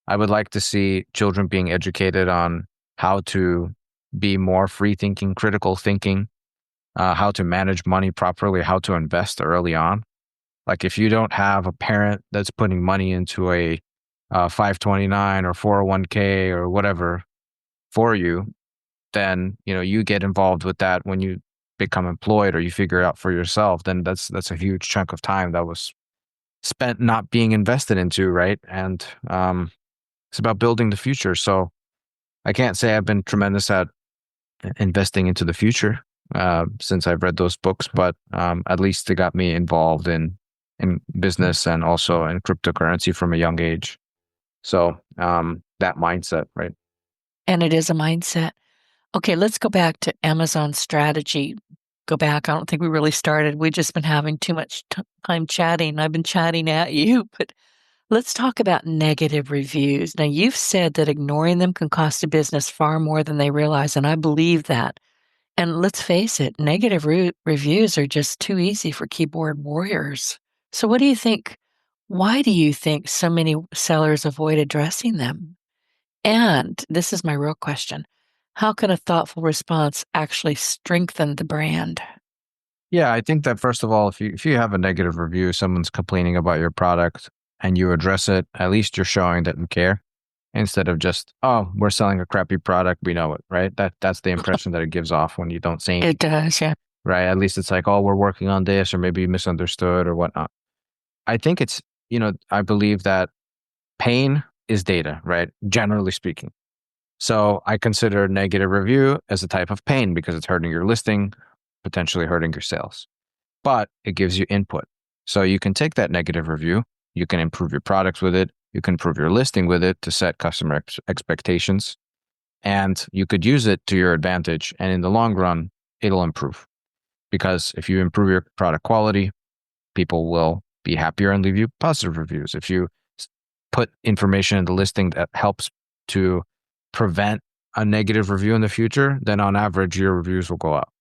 I would like to see children being educated on how to be more free thinking, critical thinking, how to manage money properly, how to invest early on. Like if you don't have a parent that's putting money into a 529 or 401k or whatever for you, then you get involved with that when you become employed or you figure it out for yourself. Then that's a huge chunk of time that was spent not being invested into, right? And it's about building the future. So I can't say I've been tremendous at investing into the future since I've read those books, but at least it got me involved in business and also in cryptocurrency from a young age. So that mindset, right? And it is a mindset. Okay, let's go back to Amazon strategy. Go back. I don't think we really started. We've just been having too much time chatting. I've been chatting at you, but let's talk about negative reviews. Now, you've said that ignoring them can cost a business far more than they realize, and I believe that. And let's face it, negative reviews are just too easy for keyboard warriors. So, what do you think? Why do you think so many sellers avoid addressing them? And this is my real question. How can a thoughtful response actually strengthen the brand? Yeah, I think that first of all, if you have a negative review, someone's complaining about your product and you address it, at least you're showing that you care instead of just, oh, we're selling a crappy product, we know it, right? That's the impression that it gives off when you don't say It anything, does, yeah. right? At least it's like, oh, we're working on this, or maybe you misunderstood or whatnot. I think I believe that pain is data, right? Generally speaking. So I consider negative review as a type of pain because it's hurting your listing, potentially hurting your sales, but it gives you input. So you can take that negative review, you can improve your products with it, you can improve your listing with it to set customer expectations, and you could use it to your advantage. And in the long run, it'll improve because if you improve your product quality, people will be happier and leave you positive reviews. If you put information in the listing that helps to prevent a negative review in the future, then on average, your reviews will go up.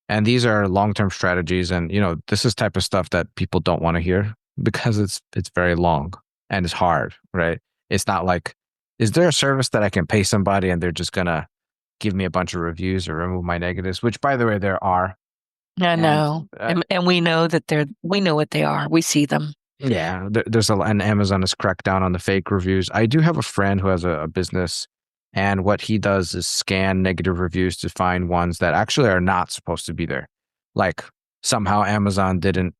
And these are long-term strategies. And, this is type of stuff that people don't want to hear because it's very long and it's hard, right? It's not like, is there a service that I can pay somebody and they're just going to give me a bunch of reviews or remove my negatives, which by the way, there are. I And know. And we know that we know what they are. We see them. yeah, there's and Amazon has cracked down on the fake reviews. I do have a friend who has a business, and what he does is scan negative reviews to find ones that actually are not supposed to be there. Like somehow Amazon didn't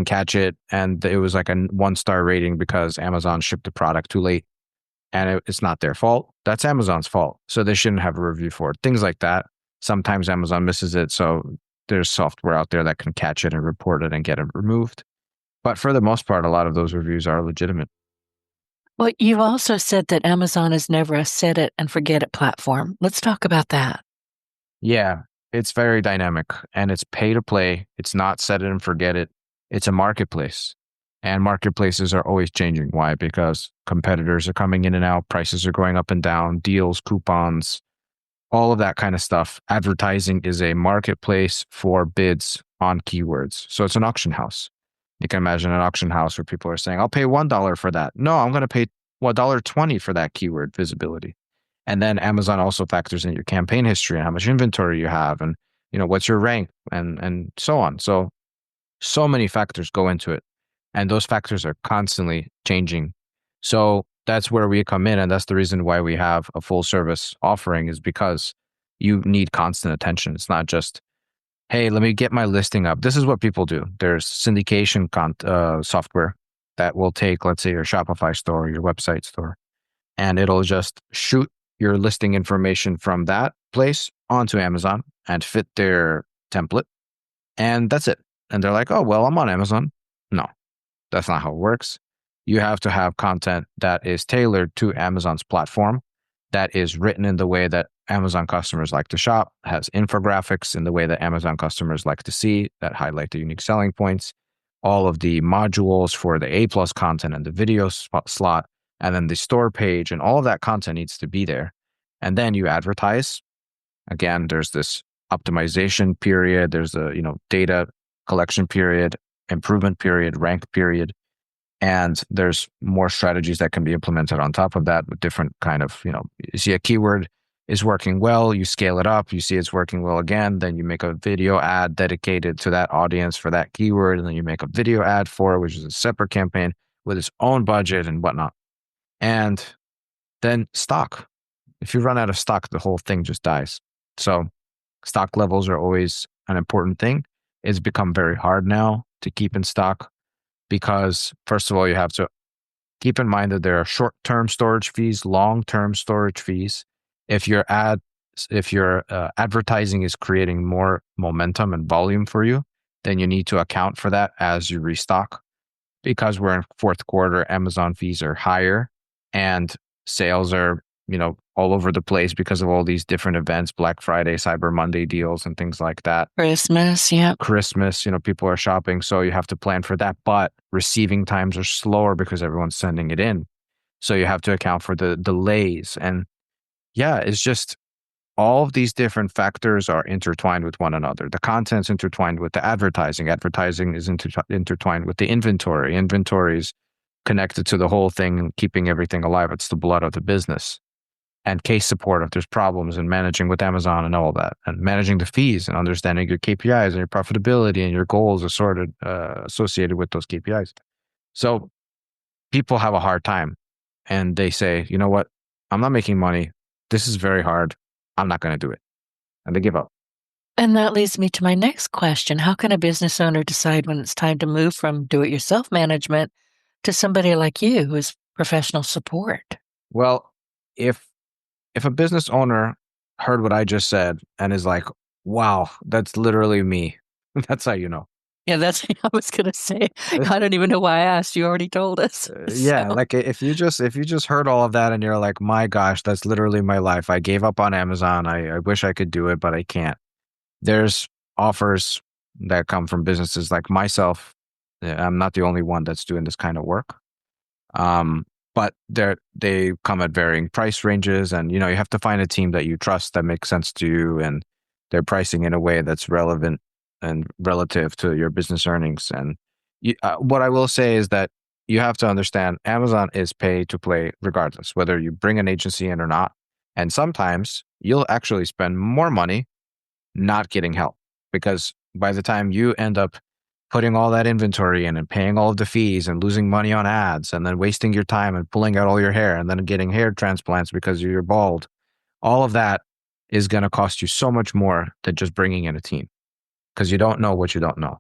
catch it, and it was like a 1-star rating because Amazon shipped the product too late, and it's not their fault. That's Amazon's fault, so they shouldn't have a review for it. Things like that. Sometimes Amazon misses it, so there's software out there that can catch it and report it and get it removed. But for the most part, a lot of those reviews are legitimate. Well, you've also said that Amazon is never a set it and forget it platform. Let's talk about that. Yeah, it's very dynamic and it's pay to play. It's not set it and forget it. It's a marketplace. And marketplaces are always changing. Why? Because competitors are coming in and out, prices are going up and down, deals, coupons, all of that kind of stuff. Advertising is a marketplace for bids on keywords. So it's an auction house. You can imagine an auction house where people are saying, I'll pay $1 for that. No, I'm going to pay $1.20 for that keyword visibility. And then Amazon also factors in your campaign history and how much inventory you have and what's your rank and so on. So many factors go into it. And those factors are constantly changing. So that's where we come in. And that's the reason why we have a full service offering, is because you need constant attention. It's not just, hey, let me get my listing up. This is what people do. There's syndication software that will take, let's say, your Shopify store, your website store, and it'll just shoot your listing information from that place onto Amazon and fit their template. And that's it. And they're like, oh, well, I'm on Amazon. No, that's not how it works. You have to have content that is tailored to Amazon's platform, that is written in the way that Amazon customers like to shop, has infographics in the way that Amazon customers like to see, that highlight the unique selling points, all of the modules for the A+ content and the video slot, and then the store page, and all of that content needs to be there. And then you advertise. Again, there's this optimization period, there's a data collection period, improvement period, rank period, and there's more strategies that can be implemented on top of that with different kind of, you see a keyword is working well, you scale it up, you see it's working well again, then you make a video ad dedicated to that audience for that keyword, and then you make a video ad for it, which is a separate campaign with its own budget and whatnot. And then stock. If you run out of stock, the whole thing just dies. So stock levels are always an important thing. It's become very hard now to keep in stock because, first of all, you have to keep in mind that there are short-term storage fees, long-term storage fees. If your advertising is creating more momentum and volume for you, then you need to account for that as you restock. Because we're in fourth quarter, Amazon fees are higher and sales are all over the place because of all these different events, Black Friday, Cyber Monday deals and things like that. Christmas, yeah. Christmas, people are shopping, so you have to plan for that. But receiving times are slower because everyone's sending it in. So you have to account for the delays. And yeah, it's just all of these different factors are intertwined with one another. The content's intertwined with the advertising. Advertising is intertwined with the inventory. Inventory is connected to the whole thing and keeping everything alive. It's the blood of the business. And case support if there's problems, and managing with Amazon and all that, and managing the fees and understanding your KPIs and your profitability and your goals associated with those KPIs. So people have a hard time and they say, you know what? I'm not making money. This is very hard. I'm not going to do it. And they give up. And that leads me to my next question. How can a business owner decide when it's time to move from do-it-yourself management to somebody like you who is professional support? Well, if a business owner heard what I just said and is like, wow, that's literally me, that's how you know. Yeah, that's what I was going to say. I don't even know why I asked. You already told us. Yeah, So, like if you just heard all of that and you're like, my gosh, that's literally my life. I gave up on Amazon. I wish I could do it, but I can't. There's offers that come from businesses like myself. I'm not the only one that's doing this kind of work. But they come at varying price ranges, and you have to find a team that you trust, that makes sense to you, and they're pricing in a way that's relevant and relative to your business earnings. And what I will say is that you have to understand Amazon is pay to play regardless, whether you bring an agency in or not. And sometimes you'll actually spend more money not getting help, because by the time you end up putting all that inventory in and paying all of the fees and losing money on ads and then wasting your time and pulling out all your hair and then getting hair transplants because you're bald, all of that is going to cost you so much more than just bringing in a team, because you don't know what you don't know.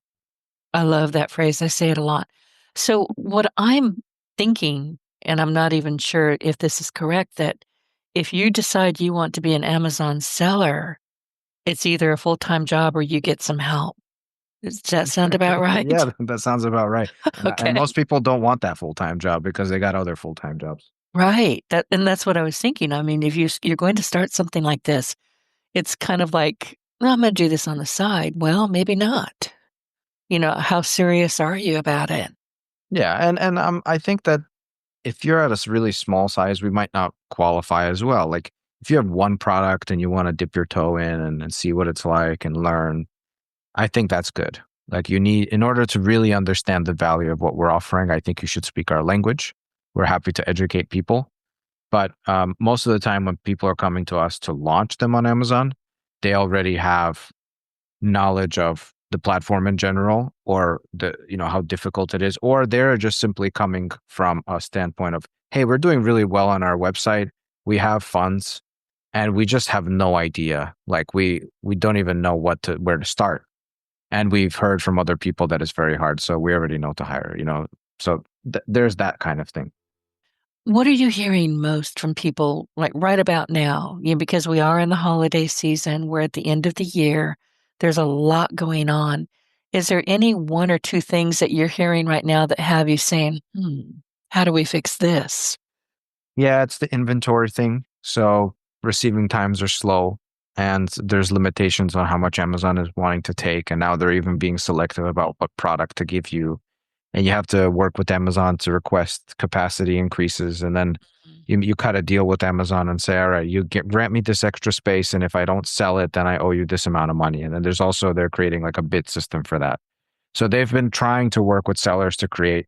I love that phrase. I say it a lot. So what I'm thinking, and I'm not even sure if this is correct, that if you decide you want to be an Amazon seller, it's either a full-time job or you get some help. Does that sound about right? Yeah, that sounds about right. And Okay. most people don't want that full-time job because they got other full-time jobs. Right. That's what I was thinking. I mean, if you're going to start something like this, it's kind of like, well, I'm going to do this on the side. Well, maybe not. How serious are you about it? Yeah, and I think that if you're at a really small size, we might not qualify as well. Like if you have one product and you want to dip your toe in and see what it's like and learn, I think that's good. Like in order to really understand the value of what we're offering, I think you should speak our language. We're happy to educate people. But most of the time when people are coming to us to launch them on Amazon, they already have knowledge of the platform in general, or how difficult it is, or they're just simply coming from a standpoint of hey, we're doing really well on our website. We have funds and we just have no idea. Like we don't even know where to start. And we've heard from other people that it's very hard. So we already know to hire, So there's that kind of thing. What are you hearing most from people like right about now? Because we are in the holiday season, we're at the end of the year, there's a lot going on. Is there any one or two things that you're hearing right now that have you saying, how do we fix this? Yeah, it's the inventory thing. So receiving times are slow and there's limitations on how much Amazon is wanting to take. And now they're even being selective about what product to give you. And you have to work with Amazon to request capacity increases. And then you cut a deal with Amazon and say, all right, grant me this extra space. And if I don't sell it, then I owe you this amount of money. And then they're creating like a bid system for that. So they've been trying to work with sellers to create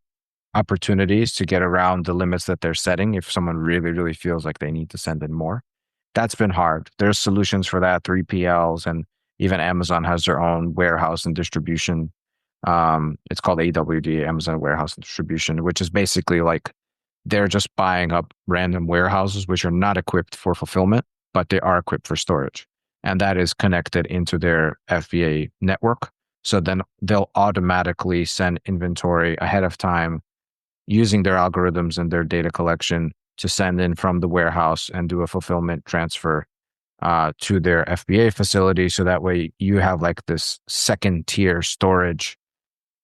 opportunities to get around the limits that they're setting if someone really, really feels like they need to send in more. That's been hard. There's solutions for that, 3PLs, and even Amazon has their own warehouse and distribution. It's called AWD, Amazon Warehouse and Distribution, which is basically like they're just buying up random warehouses which are not equipped for fulfillment, but they are equipped for storage. And that is connected into their FBA network. So then they'll automatically send inventory ahead of time using their algorithms and their data collection to send in from the warehouse and do a fulfillment transfer to their FBA facility. So that way you have like this second tier storage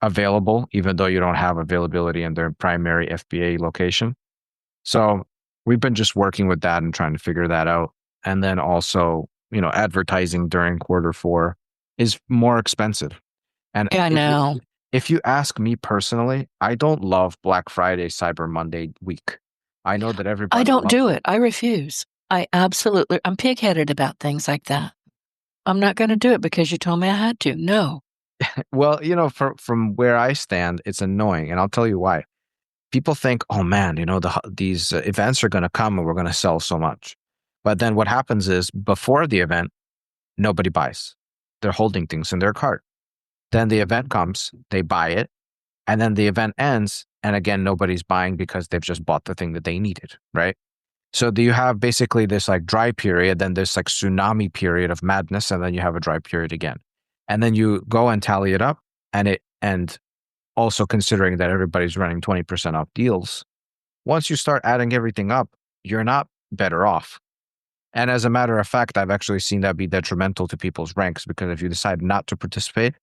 available, even though you don't have availability in their primary FBA location. So we've been just working with that and trying to figure that out. And then also, advertising during quarter 4 is more expensive. And Yeah, I know. if you ask me personally, I don't love Black Friday, Cyber Monday week. I know that I everybody don't loves do it. it. I refuse. I'm pig-headed about things like that. I'm not going to do it because you told me I had to. No. Well, from where I stand, it's annoying, and I'll tell you why. People think, "Oh man, these events are going to come and we're going to sell so much." But then what happens is before the event, nobody buys. They're holding things in their cart. Then the event comes, they buy it, and then the event ends, and again nobody's buying because they've just bought the thing that they needed, right? So do you have basically this like dry period, then this like tsunami period of madness, and then you have a dry period again. And then you go and tally it up, and also considering that everybody's running 20% off deals, once you start adding everything up, you're not better off. And as a matter of fact, I've actually seen that be detrimental to people's ranks because if you decide not to participate,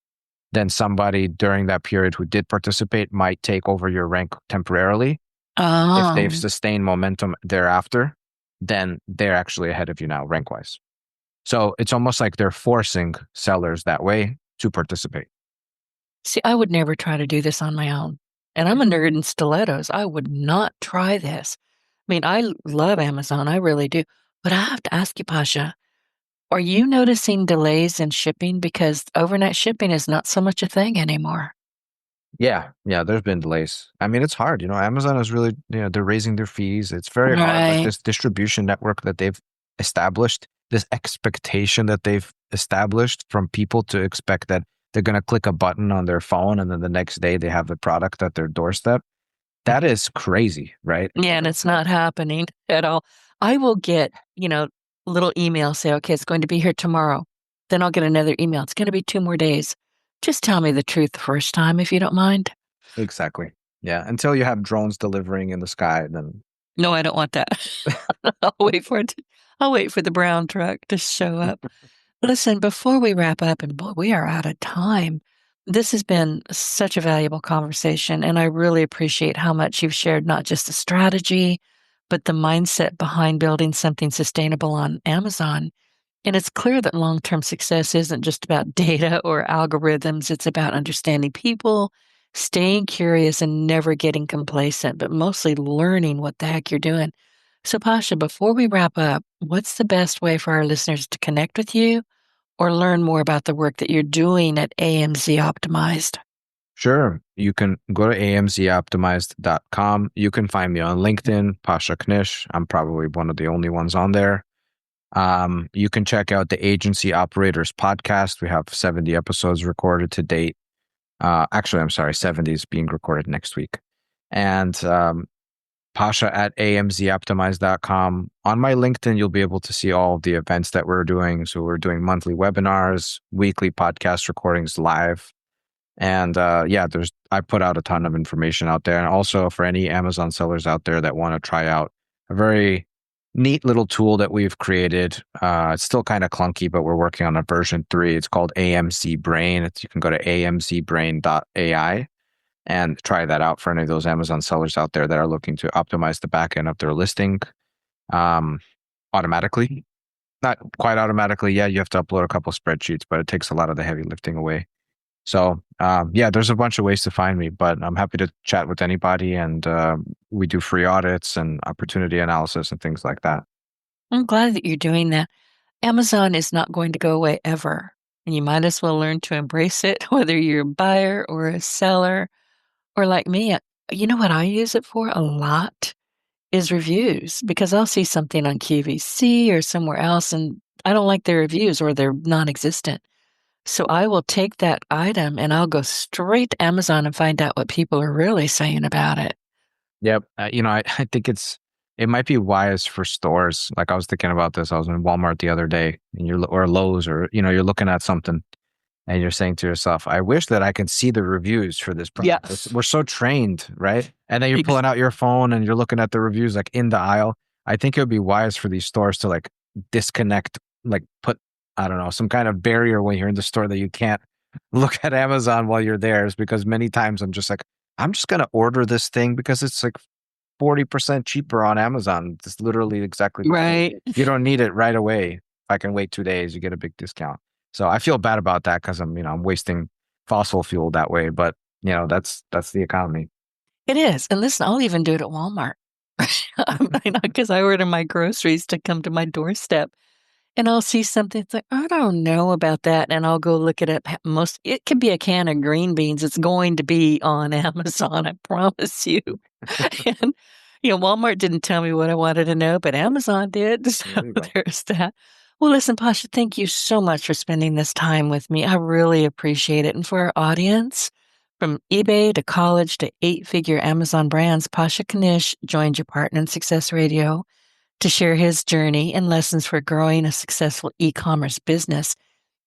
then somebody during that period who did participate might take over your rank temporarily. If they've Oh. sustained momentum thereafter, then they're actually ahead of you now, rank wise. So it's almost like they're forcing sellers that way to participate. See, I would never try to do this on my own. And I'm a nerd in stilettos. I would not try this. I mean, I love Amazon. I really do. But I have to ask you, Pasha, are you noticing delays in shipping? Because overnight shipping is not so much a thing anymore. Yeah, yeah, there's been delays. I mean, it's hard. Amazon is really, they're raising their fees. It's very hard. Like Right. this distribution network that they've established, this expectation that they've established from people to expect that they're going to click a button on their phone and then the next day they have the product at their doorstep. That is crazy, right? Yeah, and it's not happening at all. I will get, little emails say, okay, it's going to be here tomorrow. Then I'll get another email. It's going to be 2 more days. Just tell me the truth the first time if you don't mind. Exactly. Yeah. Until you have drones delivering in the sky, then No, I don't want that. I'll wait for it. I'll wait for the brown truck to show up. Listen, before we wrap up, and boy, we are out of time. This has been such a valuable conversation, and I really appreciate how much you've shared, not just the strategy, but the mindset behind building something sustainable on Amazon. And it's clear that long term success isn't just about data or algorithms, it's about understanding people, staying curious, and never getting complacent, but mostly learning what the heck you're doing. So, Pasha, before we wrap up, what's the best way for our listeners to connect with you or learn more about the work that you're doing at AMZ Optimized? sure. You can go to amzoptimized.com. You can find me on LinkedIn, Pasha Knish. I'm probably one of the only ones on there. You can check out the Agency Operators podcast. We have 70 episodes recorded to date. Actually, I'm sorry, 70 is being recorded next week. And Pasha at amzoptimize.com. On my LinkedIn, you'll be able to see all of the events that we're doing. So we're doing monthly webinars, weekly podcast recordings live. And I put out a ton of information out there. And also for any Amazon sellers out there that want to try out a very neat little tool that we've created. It's still kind of clunky, but we're working on a version 3. It's called AMZ Brain. You can go to amzbrain.ai and try that out for any of those Amazon sellers out there that are looking to optimize the back end of their listing automatically. Not quite automatically. Yeah, you have to upload a couple spreadsheets, but it takes a lot of the heavy lifting away. So there's a bunch of ways to find me, but I'm happy to chat with anybody. And we do free audits and opportunity analysis and things like that. I'm glad that you're doing that. Amazon is not going to go away ever, and you might as well learn to embrace it, whether you're a buyer or a seller, or like me. You know what I use it for a lot is reviews, because I'll see something on QVC or somewhere else, and I don't like their reviews or they're non-existent. So I will take that item and I'll go straight to Amazon and find out what people are really saying about it. Yep. I think it might be wise for stores. Like I was thinking about this. I was in Walmart the other day and or Lowe's, or, you're looking at something and you're saying to yourself, I wish that I could see the reviews for this product. Yes. We're so trained, right? And then you're pulling out your phone and you're looking at the reviews like in the aisle. I think it would be wise for these stores to like disconnect, like put, I don't know, some kind of barrier when you're in the store that you can't look at Amazon while you're there, is because many times I'm just going to order this thing because it's like 40% cheaper on Amazon. It's literally exactly right. You don't need it right away. If I can wait 2 days, you get a big discount. So I feel bad about that because I'm wasting fossil fuel that way. But that's the economy. It is. And listen, I'll even do it at Walmart. Because I order my groceries to come to my doorstep. And I'll see something, it's like, I don't know about that, and I'll go look it up. It could be a can of green beans. It's going to be on Amazon, I promise you. And, Walmart didn't tell me what I wanted to know, but Amazon did. So there's that. Well, listen, Pasha, thank you so much for spending this time with me. I really appreciate it. And for our audience, from eBay to college to 8-figure Amazon brands, Pasha Knish joined your partner in Success Radio to share his journey and lessons for growing a successful e-commerce business.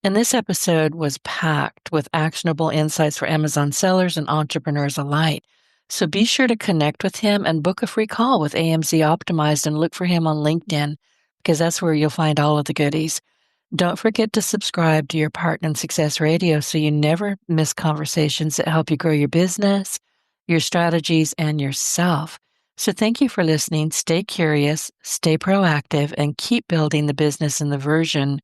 And this episode was packed with actionable insights for Amazon sellers and entrepreneurs alike. So be sure to connect with him and book a free call with AMZ Optimized and look for him on LinkedIn, because that's where you'll find all of the goodies. Don't forget to subscribe to your Partner in Success Radio so you never miss conversations that help you grow your business, your strategies, and yourself. So thank you for listening. Stay curious, stay proactive, and keep building the business and the version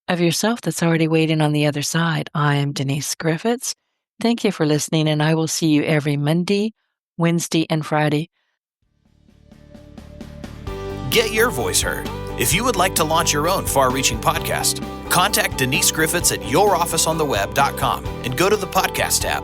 of yourself that's already waiting on the other side. I am Denise Griffitts. Thank you for listening, and I will see you every Monday, Wednesday, and Friday. Get your voice heard. If you would like to launch your own far-reaching podcast, contact Denise Griffitts at yourofficeontheweb.com and go to the podcast tab.